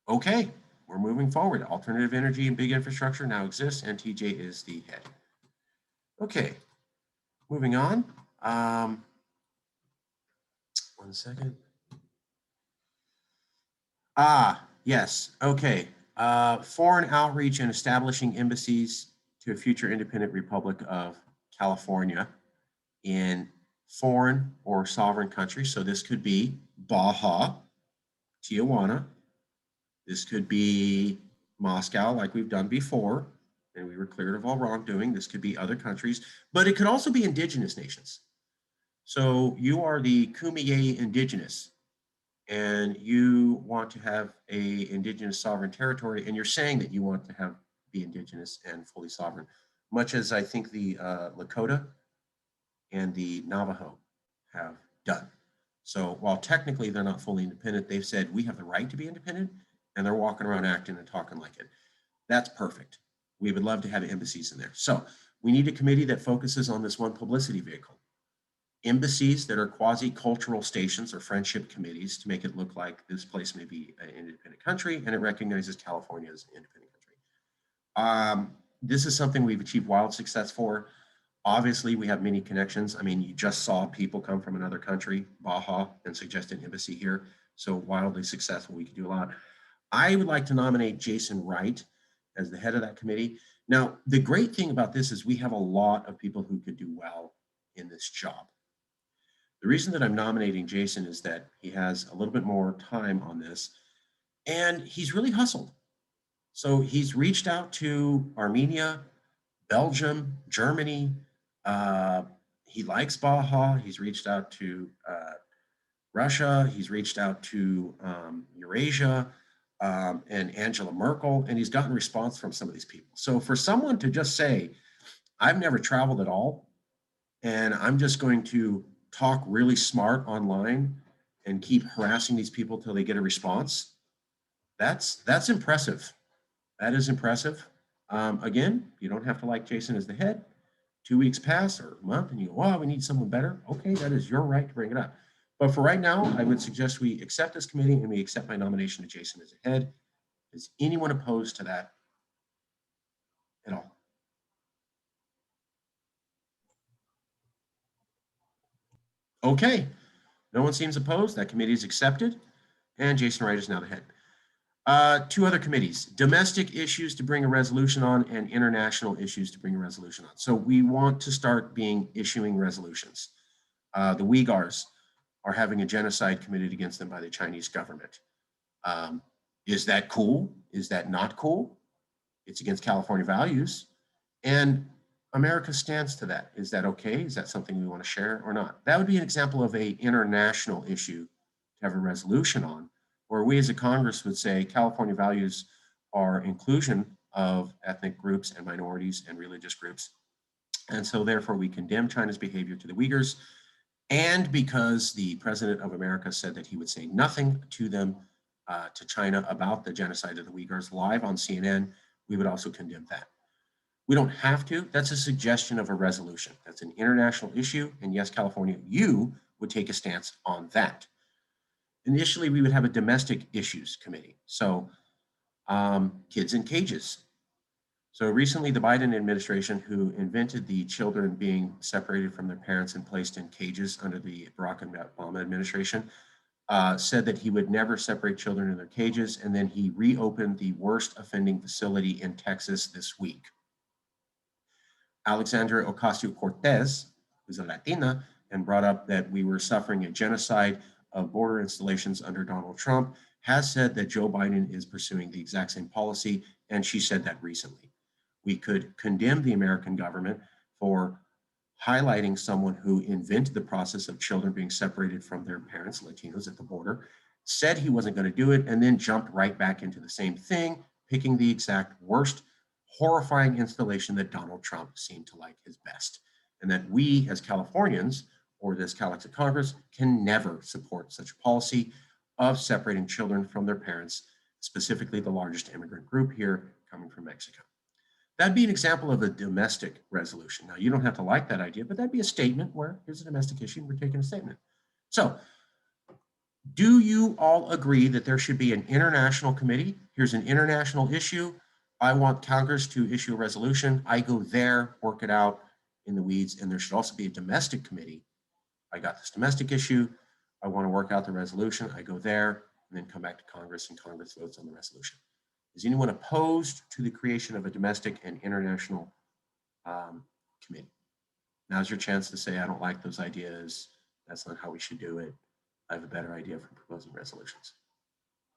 Okay, we're moving forward. Alternative energy and big infrastructure now exists and TJ is the head. Okay, moving on. 1 second. Yes, okay. Foreign outreach and establishing embassies to a future independent Republic of California in foreign or sovereign countries. So this could be Baja, Tijuana. This could be Moscow, like we've done before, and we were cleared of all wrongdoing. This could be other countries, but it could also be indigenous nations. So you are the Kumeyaay indigenous, and you want to have a indigenous sovereign territory, and you're saying that you want to have be indigenous and fully sovereign, much as I think the Lakota and the Navajo have done. So while technically they're not fully independent, they've said we have the right to be independent, and they're walking around acting and talking like it. That's perfect. We would love to have embassies in there. So we need a committee that focuses on this one publicity vehicle. Embassies that are quasi-cultural stations or friendship committees to make it look like this place may be an independent country and it recognizes California as an independent country. This is something we've achieved wild success for. Obviously, we have many connections. I mean, you just saw people come from another country, Baja, and suggest an embassy here. So wildly successful, we could do a lot. I would like to nominate Jason Wright as the head of that committee. Now, the great thing about this is we have a lot of people who could do well in this job. The reason that I'm nominating Jason is that he has a little bit more time on this and he's really hustled. So he's reached out to Armenia, Belgium, Germany. He likes Baja. He's reached out to Russia. He's reached out to Eurasia and Angela Merkel, and he's gotten response from some of these people. So for someone to just say, I've never traveled at all, and I'm just going to talk really smart online and keep harassing these people till they get a response. That's impressive. That is impressive. Again, you don't have to like Jason as the head. 2 weeks pass or a month and you go, wow, we need someone better. Okay, that is your right to bring it up. But for right now, I would suggest we accept this committee and we accept my nomination of Jason as the head. Is anyone opposed to that at all? Okay, no one seems opposed. That committee is accepted and Jason Wright is now the head. 2 other committees, domestic issues to bring a resolution on and international issues to bring a resolution on. So we want to start issuing resolutions. The Uyghurs are having a genocide committed against them by the Chinese government. Is that cool? Is that not cool? It's against California values. And America stands to that. Is that okay? Is that something we want to share or not? That would be an example of an international issue to have a resolution on, where we as a Congress would say California values are inclusion of ethnic groups and minorities and religious groups. And so therefore we condemn China's behavior to the Uyghurs. And because the president of America said that he would say nothing to them, to China about the genocide of the Uyghurs live on CNN, we would also condemn that. We don't have to. That's a suggestion of a resolution. That's an international issue. And yes, California, you would take a stance on that. Initially, we would have a domestic issues committee. So kids in cages. So recently, the Biden administration, who invented the children being separated from their parents and placed in cages under the Barack Obama administration, said that he would never separate children in their cages. And then he reopened the worst offending facility in Texas this week. Alexandria Ocasio-Cortez, who's a Latina, and brought up that we were suffering a genocide of border installations under Donald Trump, has said that Joe Biden is pursuing the exact same policy, and she said that recently. We could condemn the American government for highlighting someone who invented the process of children being separated from their parents, Latinos at the border, said he wasn't going to do it, and then jumped right back into the same thing, picking the exact worst, horrifying installation that Donald Trump seemed to like his best. And that we as Californians, or this CALEXIT Congress, can never support such a policy of separating children from their parents, specifically the largest immigrant group here coming from Mexico. That'd be an example of a domestic resolution. Now, you don't have to like that idea, but that'd be a statement where here's a domestic issue, we're taking a statement. So, do you all agree that there should be an international committee? Here's an international issue. I want Congress to issue a resolution. I go there, work it out in the weeds, and there should also be a domestic committee. I got this domestic issue. I want to work out the resolution. I go there and then come back to Congress, and Congress votes on the resolution. Is anyone opposed to the creation of a domestic and international committee? Now's your chance to say, I don't like those ideas. That's not how we should do it. I have a better idea for proposing resolutions.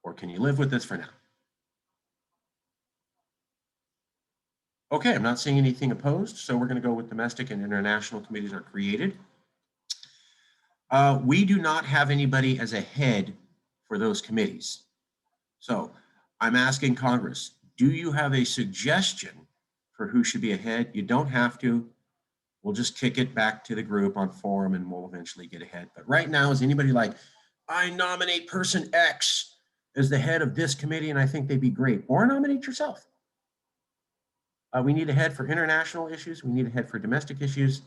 Or can you live with this for now? Okay, I'm not seeing anything opposed, so we're going to go with domestic and international committees are created. We do not have anybody as a head for those committees. So I'm asking Congress, do you have a suggestion for who should be a head? You don't have to. We'll just kick it back to the group on forum and we'll eventually get ahead. But right now, is anybody like, I nominate person X as the head of this committee and I think they'd be great, or nominate yourself. We need a head for international issues. We need a head for domestic issues.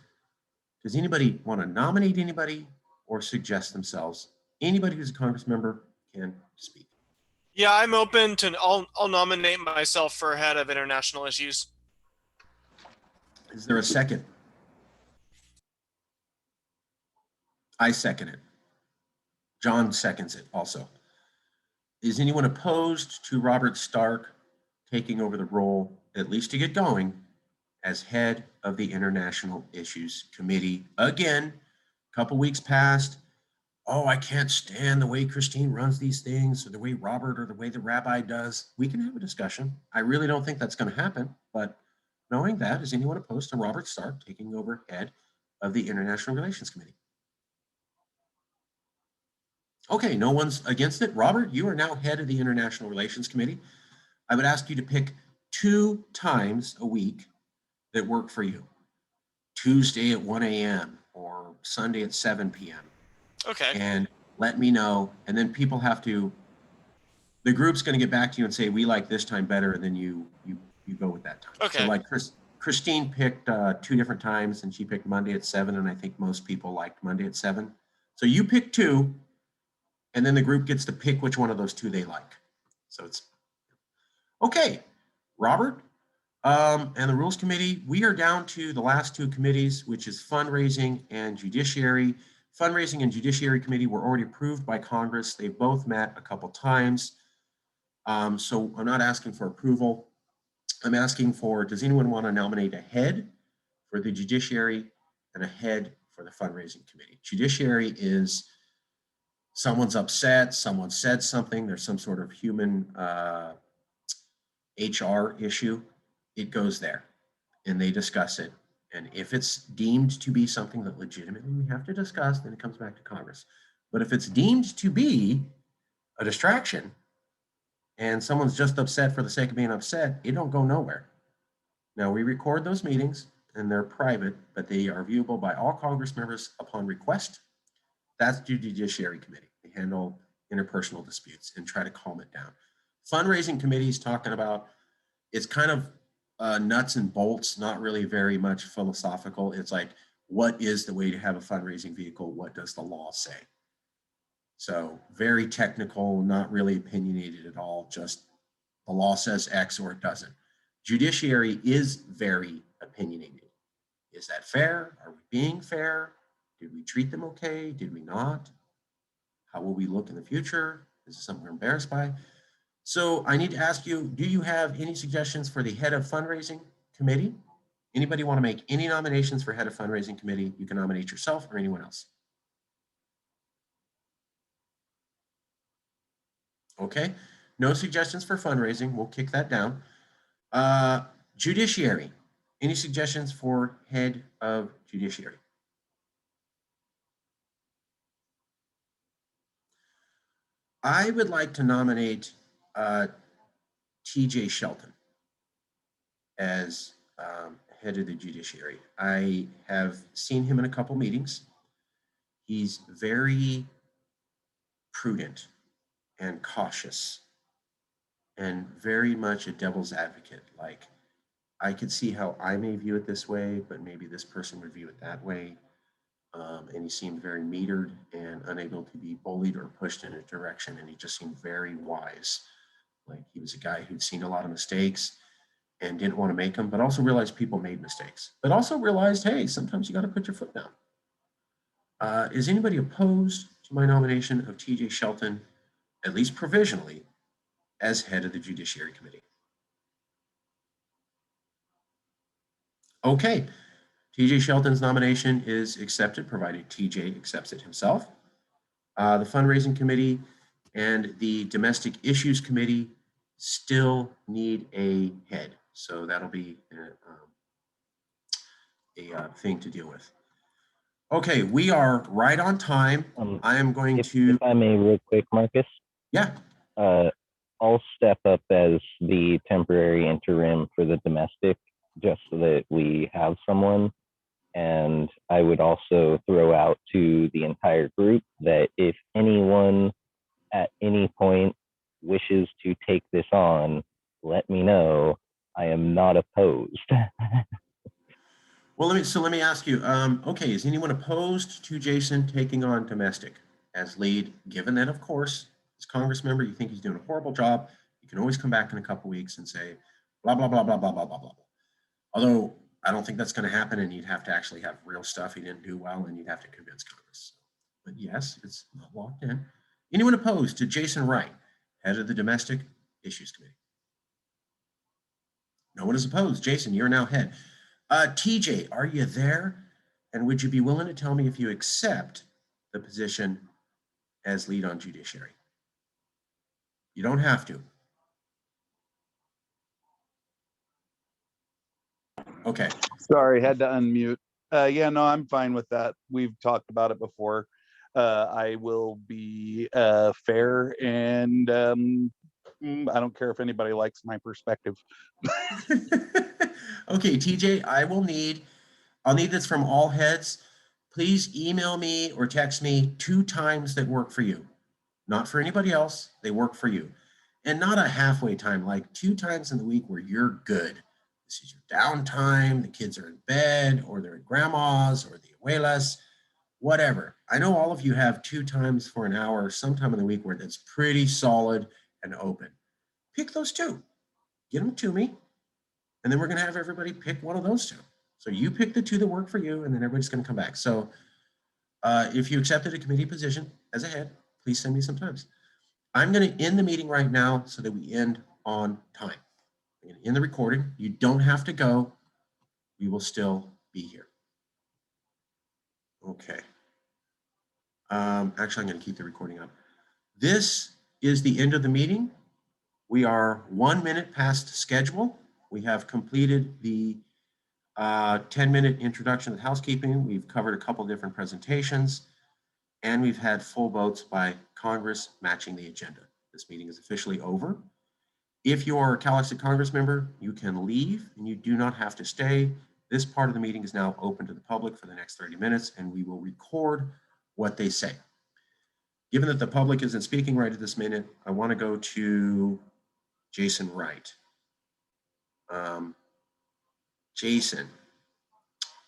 Does anybody want to nominate anybody or suggest themselves? Anybody who's a Congress member can speak. Yeah, I'm open to, I'll nominate myself for head of international issues. Is there a second? I second it. John seconds it also. Is anyone opposed to Robert Stark taking over the role, at least to get going, as head of the International Issues Committee? Again, a couple weeks passed. Oh, I can't stand the way Christine runs these things, or the way Robert, or the way the rabbi does. We can have a discussion. I really don't think that's going to happen, but knowing that, is anyone opposed to Robert Stark taking over head of the International Relations Committee? Okay, no one's against it. Robert, you are now head of the International Relations Committee. I would ask you to pick 2 times a week that work for you. Tuesday at 1 a.m. or Sunday at 7 p.m. Okay. and let me know. And then people have to, the group's going to get back to you and say, we like this time better. And then you go with that time. Okay. So like Christine picked 2 different times and she picked Monday at 7. And I think most people liked Monday at 7. So you pick 2 and then the group gets to pick which one of those 2 they like. So it's okay. Robert, and the Rules Committee, we are down to the last 2 committees, which is Fundraising and Judiciary. Fundraising and Judiciary Committee were already approved by Congress. They both met a couple times. So I'm not asking for approval. I'm asking for, does anyone want to nominate a head for the Judiciary and a head for the Fundraising Committee? Judiciary is someone's upset, someone said something, there's some sort of human HR issue, it goes there and they discuss it. And if it's deemed to be something that legitimately we have to discuss, then it comes back to Congress. But if it's deemed to be a distraction and someone's just upset for the sake of being upset, it don't go nowhere. Now we record those meetings and they're private, but they are viewable by all Congress members upon request. That's the Judiciary Committee. They handle interpersonal disputes and try to calm it down. Fundraising Committee is talking about, it's kind of nuts and bolts, not really very much philosophical. It's like, what is the way to have a fundraising vehicle? What does the law say? So very technical, not really opinionated at all. Just the law says X or it doesn't. Judiciary is very opinionated. Is that fair? Are we being fair? Did we treat them okay? Did we not? How will we look in the future? Is this something we're embarrassed by? So I need to ask you, do you have any suggestions for the head of fundraising committee? Anybody want to make any nominations for head of fundraising committee? You can nominate yourself or anyone else. Okay, no suggestions for fundraising. We'll kick that down. Judiciary, any suggestions for head of judiciary? I would like to nominate TJ Shelton as head of the judiciary. I have seen him in a couple meetings. He's very prudent and cautious and very much a devil's advocate. Like, I could see how I may view it this way, but maybe this person would view it that way. And he seemed very metered and unable to be bullied or pushed in a direction. And he just seemed very wise. Like, he was a guy who'd seen a lot of mistakes and didn't want to make them, but also realized people made mistakes, but also realized, hey, sometimes you got to put your foot down. Is anybody opposed to my nomination of TJ Shelton, at least provisionally, as head of the Judiciary Committee? Okay, TJ Shelton's nomination is accepted, provided TJ accepts it himself. The Fundraising Committee and the Domestic Issues Committee still need a head. So that'll be a thing to deal with. Okay, we are right on time. I am going to... If I may real quick, Marcus. Yeah. I'll step up as the temporary interim for the domestic, just so that we have someone. And I would also throw out to the entire group that if anyone at any point wishes to take this on, let me know. I am not opposed. Well, let me ask you, okay, is anyone opposed to Jason taking on domestic as lead, given that, of course, as Congress member, you think he's doing a horrible job, you can always come back in a couple weeks and say, blah, blah, blah, blah, blah, blah, blah, blah. Although I don't think that's going to happen, and you'd have to actually have real stuff he didn't do well, and you'd have to convince Congress. But yes, it's not locked in. Anyone opposed to Jason Wright, head of the Domestic Issues Committee? No one is opposed. Jason, you're now head. TJ, are you there? And would you be willing to tell me if you accept the position as lead on Judiciary? You don't have to. Okay. Sorry, had to unmute. Yeah, no, I'm fine with that. We've talked about it before. I will be fair, and I don't care if anybody likes my perspective. Okay, TJ, I will need I'll need this from all heads. Please email me or text me 2 times that work for you. Not for anybody else, they work for you. And not a halfway time, like 2 times in the week where you're good. This is your downtime, the kids are in bed, or they're at grandma's, or the abuelas, whatever. I know all of you have 2 times for an hour sometime in the week where that's pretty solid and open. Pick those 2, get them to me, and then we're gonna have everybody pick one of those 2. So you pick the 2 that work for you, and then everybody's gonna come back. So if you accepted a committee position as a head, please send me some times. I'm gonna end the meeting right now so that we end on time. I'm gonna end the recording. You don't have to go. We will still be here. Okay. Actually, I'm gonna keep the recording up. This is the end of the meeting. We are 1 minute past schedule. We have completed the 10-minute introduction of housekeeping. We've covered a couple different presentations, and we've had full votes by Congress matching the agenda. This meeting is officially over. If you are a CALEXIT Congress member, you can leave and you do not have to stay. This part of the meeting is now open to the public for the next 30 minutes, and we will record what they say. Given that the public isn't speaking right at this minute, I want to go to Jason Wright. Jason,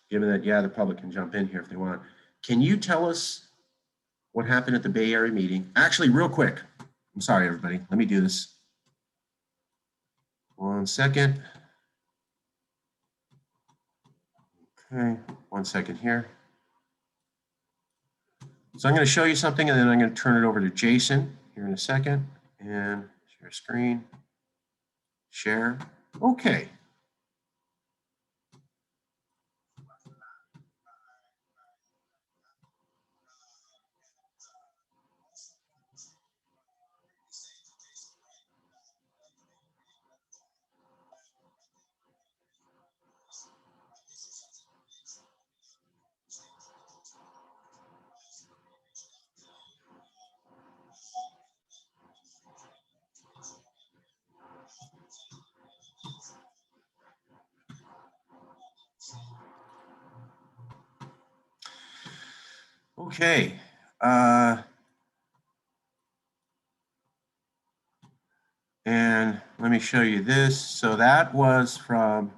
given that, yeah, the public can jump in here if they want. Can you tell us what happened at the Bay Area meeting? Actually, real quick. I'm sorry, everybody. Let me do this. 1 second. Okay, 1 second here. So I'm going to show you something, and then I'm going to turn it over to Jason here in a second. And share screen. Share. Okay. Okay. And let me show you this. So that was from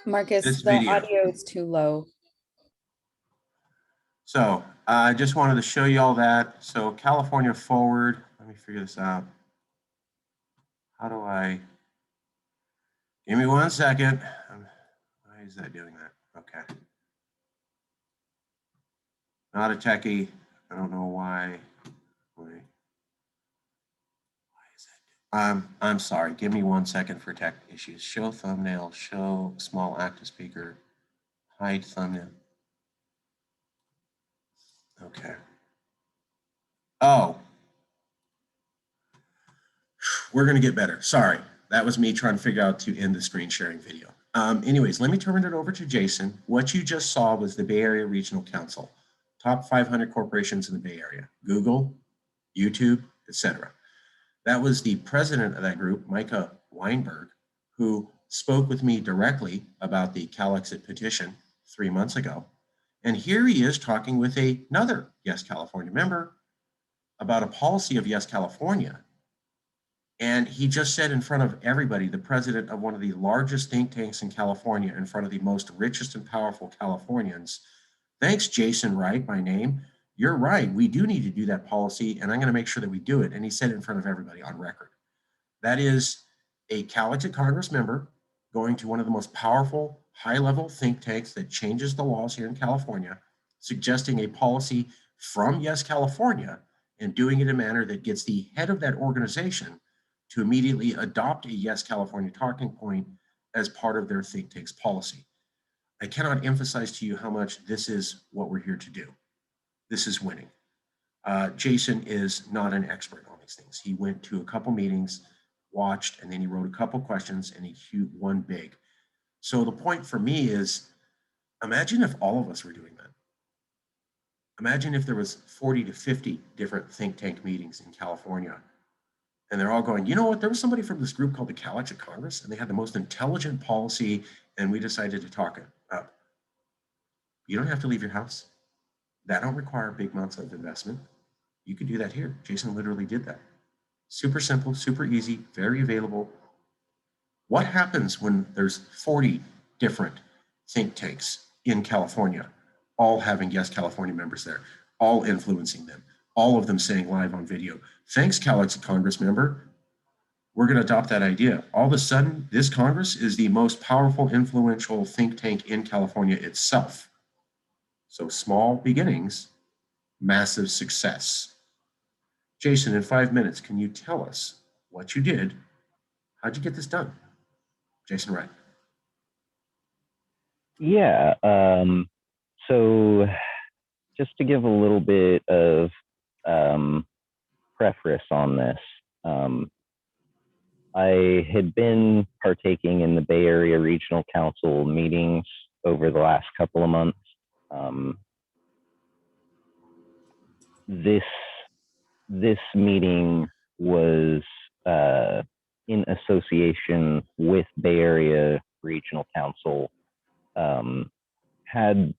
Marcus, this the video. audio is too low. So I just wanted to show you all that. So California Forward, let me figure this out. How do I, give me 1 second. Why is that doing that? Okay. Not a techie. I don't know why. Why is that? I'm sorry. Give me 1 second for tech issues. Show thumbnail, show small active speaker, hide thumbnail. Okay. Oh, we're going to get better. Sorry. That was me trying to figure out to end the screen sharing video. Anyways, let me turn it over to Jason. What you just saw was the Bay Area Regional Council, top 500 corporations in the Bay Area, Google, YouTube, etc. That was the president of that group, Micah Weinberg, who spoke with me directly about the CALEXIT petition 3 months ago. And here he is talking with another Yes California member about a policy of Yes California. And he just said in front of everybody, the president of one of the largest think tanks in California, in front of the most richest and powerful Californians, thanks, Jason Wright, by name. You're right. We do need to do that policy, and I'm going to make sure that we do it. And he said it in front of everybody on record. That is a CALEXIT Congress member going to one of the most powerful, high-level think tanks that changes the laws here in California, suggesting a policy from Yes California and doing it in a manner that gets the head of that organization to immediately adopt a Yes California talking point as part of their think tank's policy. I cannot emphasize to you how much this is what we're here to do. This is winning. Jason is not an expert on these things. He went to a couple meetings, watched, and then he wrote a couple questions, and he won big. So the point for me is, imagine if all of us were doing that. Imagine if there was 40 to 50 different think tank meetings in California, And they're all going, you know what, there was somebody from this group called the CALEXIT Congress, and they had the most intelligent policy, and we decided to talk it up. You don't have to leave your house. That don't require big amounts of investment. You could do that here. Jason literally did that. Super simple, super easy, very available. What happens when there's 40 different think tanks in California, all having Yes California members there, all influencing them, all of them saying live on video, thanks, CALEXIT Congress member, we're going to adopt that idea. All of a sudden, this Congress is the most powerful, influential think tank in California itself. So small beginnings, massive success. Jason, in 5 minutes, can you tell us what you did? How'd you get this done? Jason Wright. Yeah. So just to give a little bit of preface on this, I had been partaking in the Bay Area Regional Council meetings over the last couple of months. This meeting was in association with Bay Area Regional Council, had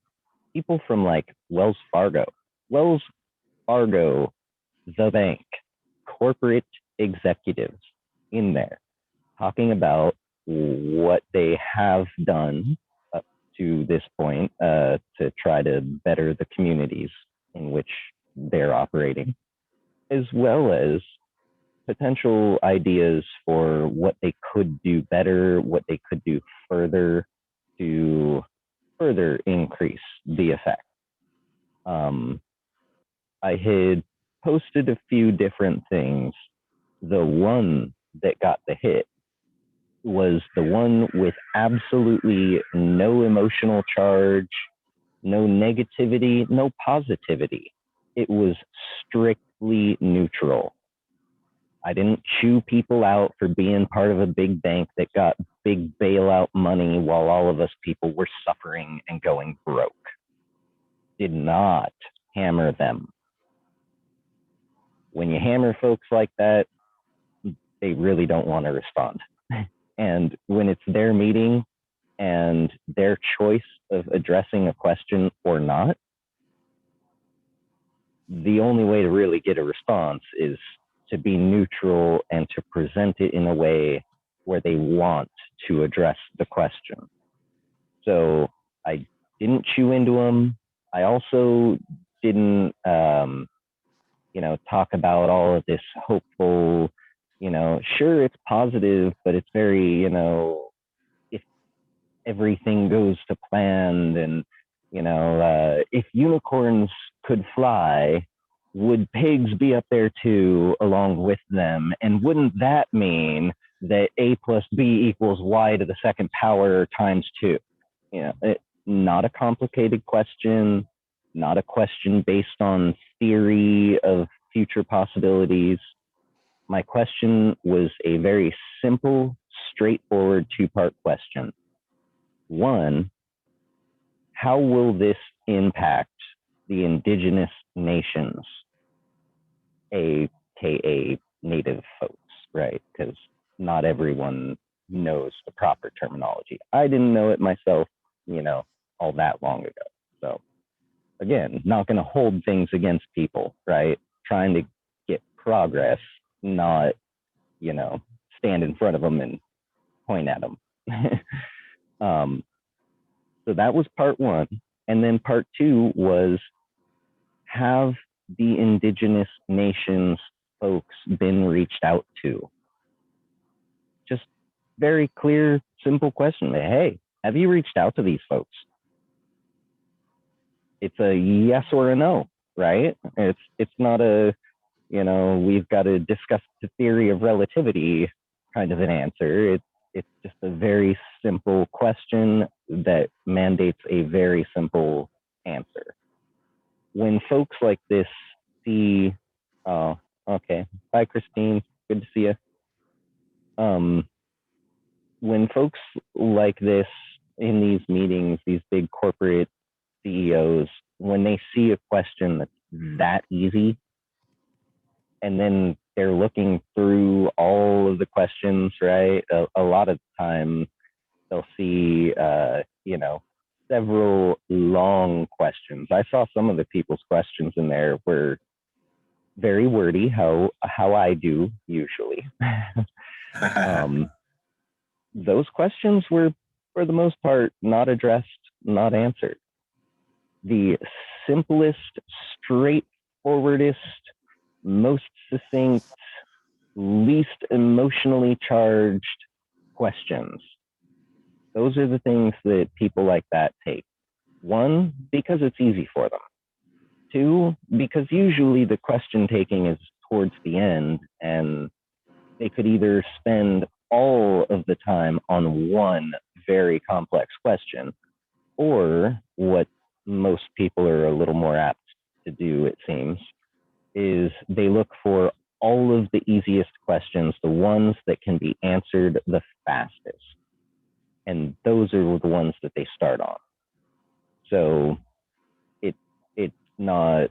people from like Wells Fargo, the bank, corporate executives in there talking about what they have done up to this point to try to better the communities in which they're operating, as well as potential ideas for what they could do better, what they could do further to further increase the effect. I had posted a few different things. The one that got the hit was the one with absolutely no emotional charge, no negativity, no positivity. It was strictly neutral. I didn't chew people out for being part of a big bank that got big bailout money while all of us people were suffering and going broke. Did not hammer them. When you hammer folks like that, they really don't want to respond. And when it's their meeting and their choice of addressing a question or not, the only way to really get a response is to be neutral and to present it in a way where they want to address the question. So I didn't chew into them. I also didn't, talk about all of this hopeful, sure, it's positive, but it's very, if everything goes to plan, and, if unicorns could fly, would pigs be up there too, along with them? And wouldn't that mean that A plus B equals Y to the second power times 2? Not a complicated question, not a question based on theory of future possibilities. My question was a very simple, straightforward 2-part question. 1, how will this impact the indigenous nations, aka Native folks, right? Because not everyone knows the proper terminology. I didn't know it myself, all that long ago. So again, not going to hold things against people, right? Trying to get progress, not, stand in front of them and point at them. So that was part 1. And then part 2 was, have the indigenous nations folks been reached out to? Just very clear, simple question. Hey, have you reached out to these folks? It's a yes or a no, right? It's not a, we've got to discuss the theory of relativity kind of an answer. It's just a very simple question that mandates a very simple answer. When folks like this see, oh, okay, bye, Christine, good to see you. When folks like this in these meetings, these big corporate CEOs, when they see a question that's that easy, and then they're looking through all of the questions, right? A lot of time they'll see, you know, several long questions. I saw some of the people's questions in there were very wordy, how I do usually. Those questions were, for the most part, not addressed, not answered. The simplest, straightforwardest, most succinct, least emotionally charged questions. Those are the things that people like that take. One, because it's easy for them. Two, because usually the question taking is towards the end, and they could either spend all of the time on one very complex question, or what most people are a little more apt to do, it seems, is they look for all of the easiest questions, the ones that can be answered the fastest. And those are the ones that they start on. So it's not,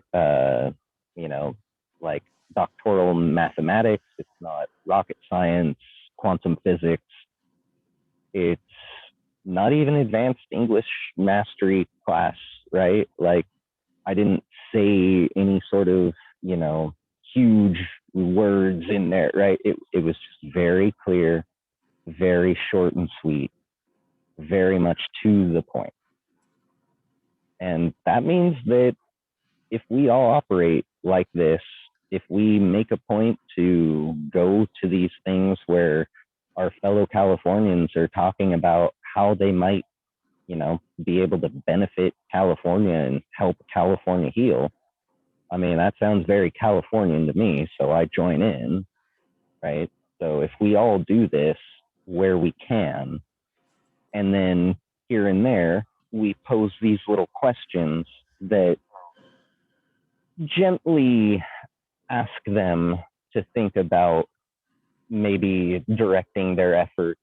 you know, like doctoral mathematics. It's not rocket science, quantum physics. It's not even advanced English mastery class, right? Like, I didn't say any sort of, you know, huge words in there, right? It was just very clear, very short and sweet, very much to the point. And that means that if we all operate like this, if we make a point to go to these things where our fellow Californians are talking about how they might, you know, be able to benefit California and help California heal. I mean, that sounds very Californian to me, so I join in, right? So if we all do this where we can, and then here and there, we pose these little questions that gently ask them to think about maybe directing their efforts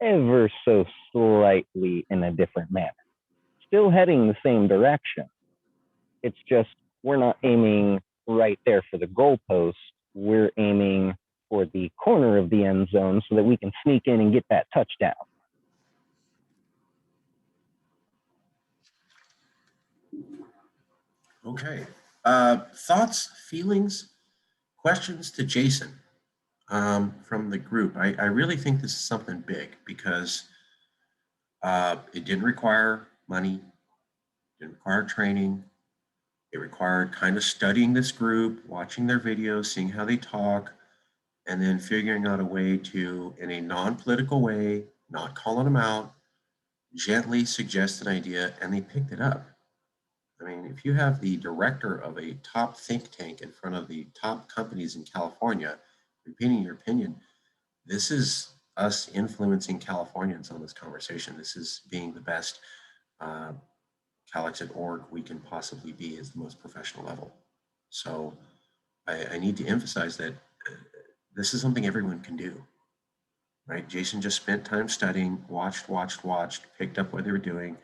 ever so slightly in a different manner. Still heading the same direction. It's just we're not aiming right there for the goalpost. We're aiming for the corner of the end zone so that we can sneak in and get that touchdown. Okay. Thoughts, feelings, questions to Jason from the group. I really think this is something big because it didn't require money, didn't require training. It required kind of studying this group, watching their videos, seeing how they talk, and then figuring out a way to, in a non-political way, not calling them out, gently suggest an idea, and they picked it up. I mean, if you have the director of a top think tank in front of the top companies in California repeating your opinion, this is us influencing Californians on this conversation. This is being the best CALEXIT org we can possibly be is the most professional level. So I need to emphasize that this is something everyone can do, right? Jason just spent time studying, watched, picked up what they were doing,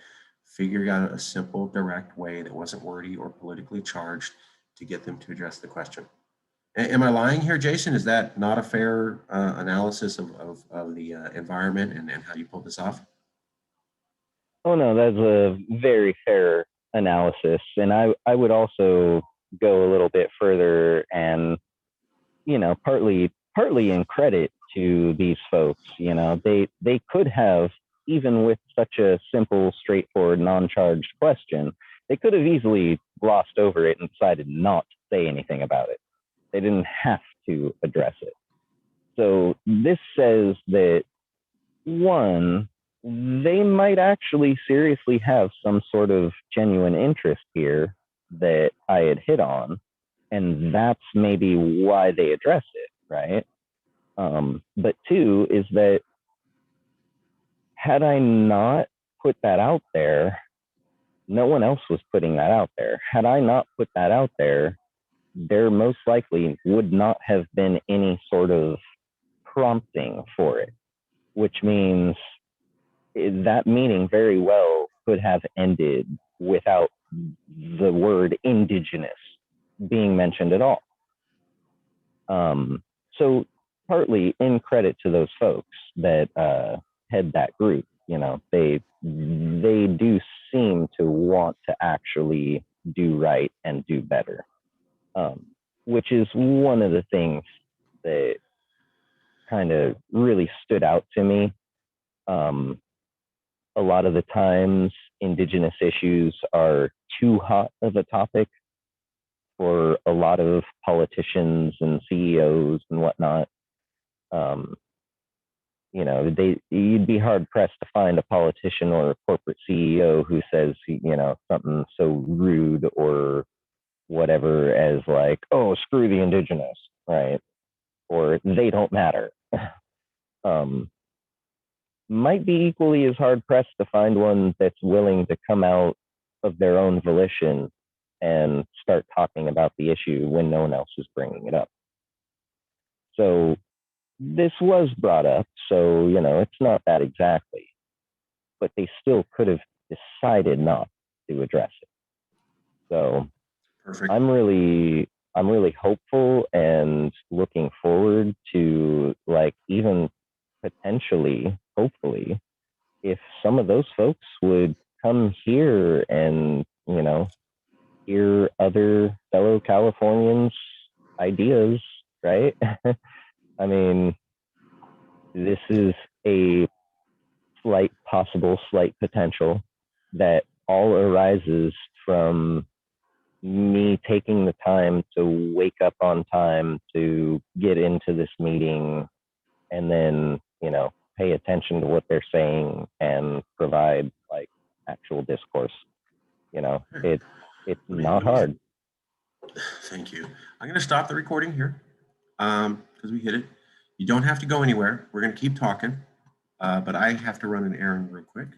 figured out a simple, direct way that wasn't wordy or politically charged to get them to address the question. Am I lying here, Jason? Is that not a fair analysis of the environment and how you pulled this off? Oh no, that's a very fair analysis. And I would also go a little bit further and, you know, partly in credit to these folks, you know, they could have, even with such a simple, straightforward, non-charged question, they could have easily glossed over it and decided not to say anything about it. They didn't have to address it. So this says that, one, they might actually seriously have some sort of genuine interest here that I had hit on, and that's maybe why they address it, right? But two is that had I not put that out there, no one else was putting that out there. Had I not put that out there, there most likely would not have been any sort of prompting for it, which means that meeting very well could have ended without the word indigenous being mentioned at all. So partly in credit to those folks that head that group, you know, they do seem to want to actually do right and do better, which is one of the things that kind of really stood out to me. A lot of the times, Indigenous issues are too hot of a topic for a lot of politicians and CEOs and whatnot. You know, you'd be hard pressed to find a politician or a corporate CEO who says, you know, something so rude or whatever as like, oh, screw the Indigenous, right? Or they don't matter. Might be equally as hard pressed to find one that's willing to come out of their own volition and start talking about the issue when no one else is bringing it up. So this was brought up, so, you know, it's not that exactly, but they still could have decided not to address it. So Perfect. I'm really hopeful and looking forward to, like, even potentially, hopefully, if some of those folks would come here and, you know, hear other fellow Californians' ideas, right? I mean, this is a possible slight potential that all arises from me taking the time to wake up on time to get into this meeting and then, you know, pay attention to what they're saying and provide like actual discourse. You know, it's not hard. Thank you. I'm going to stop the recording here because we hit it. You don't have to go anywhere. We're going to keep talking, but I have to run an errand real quick.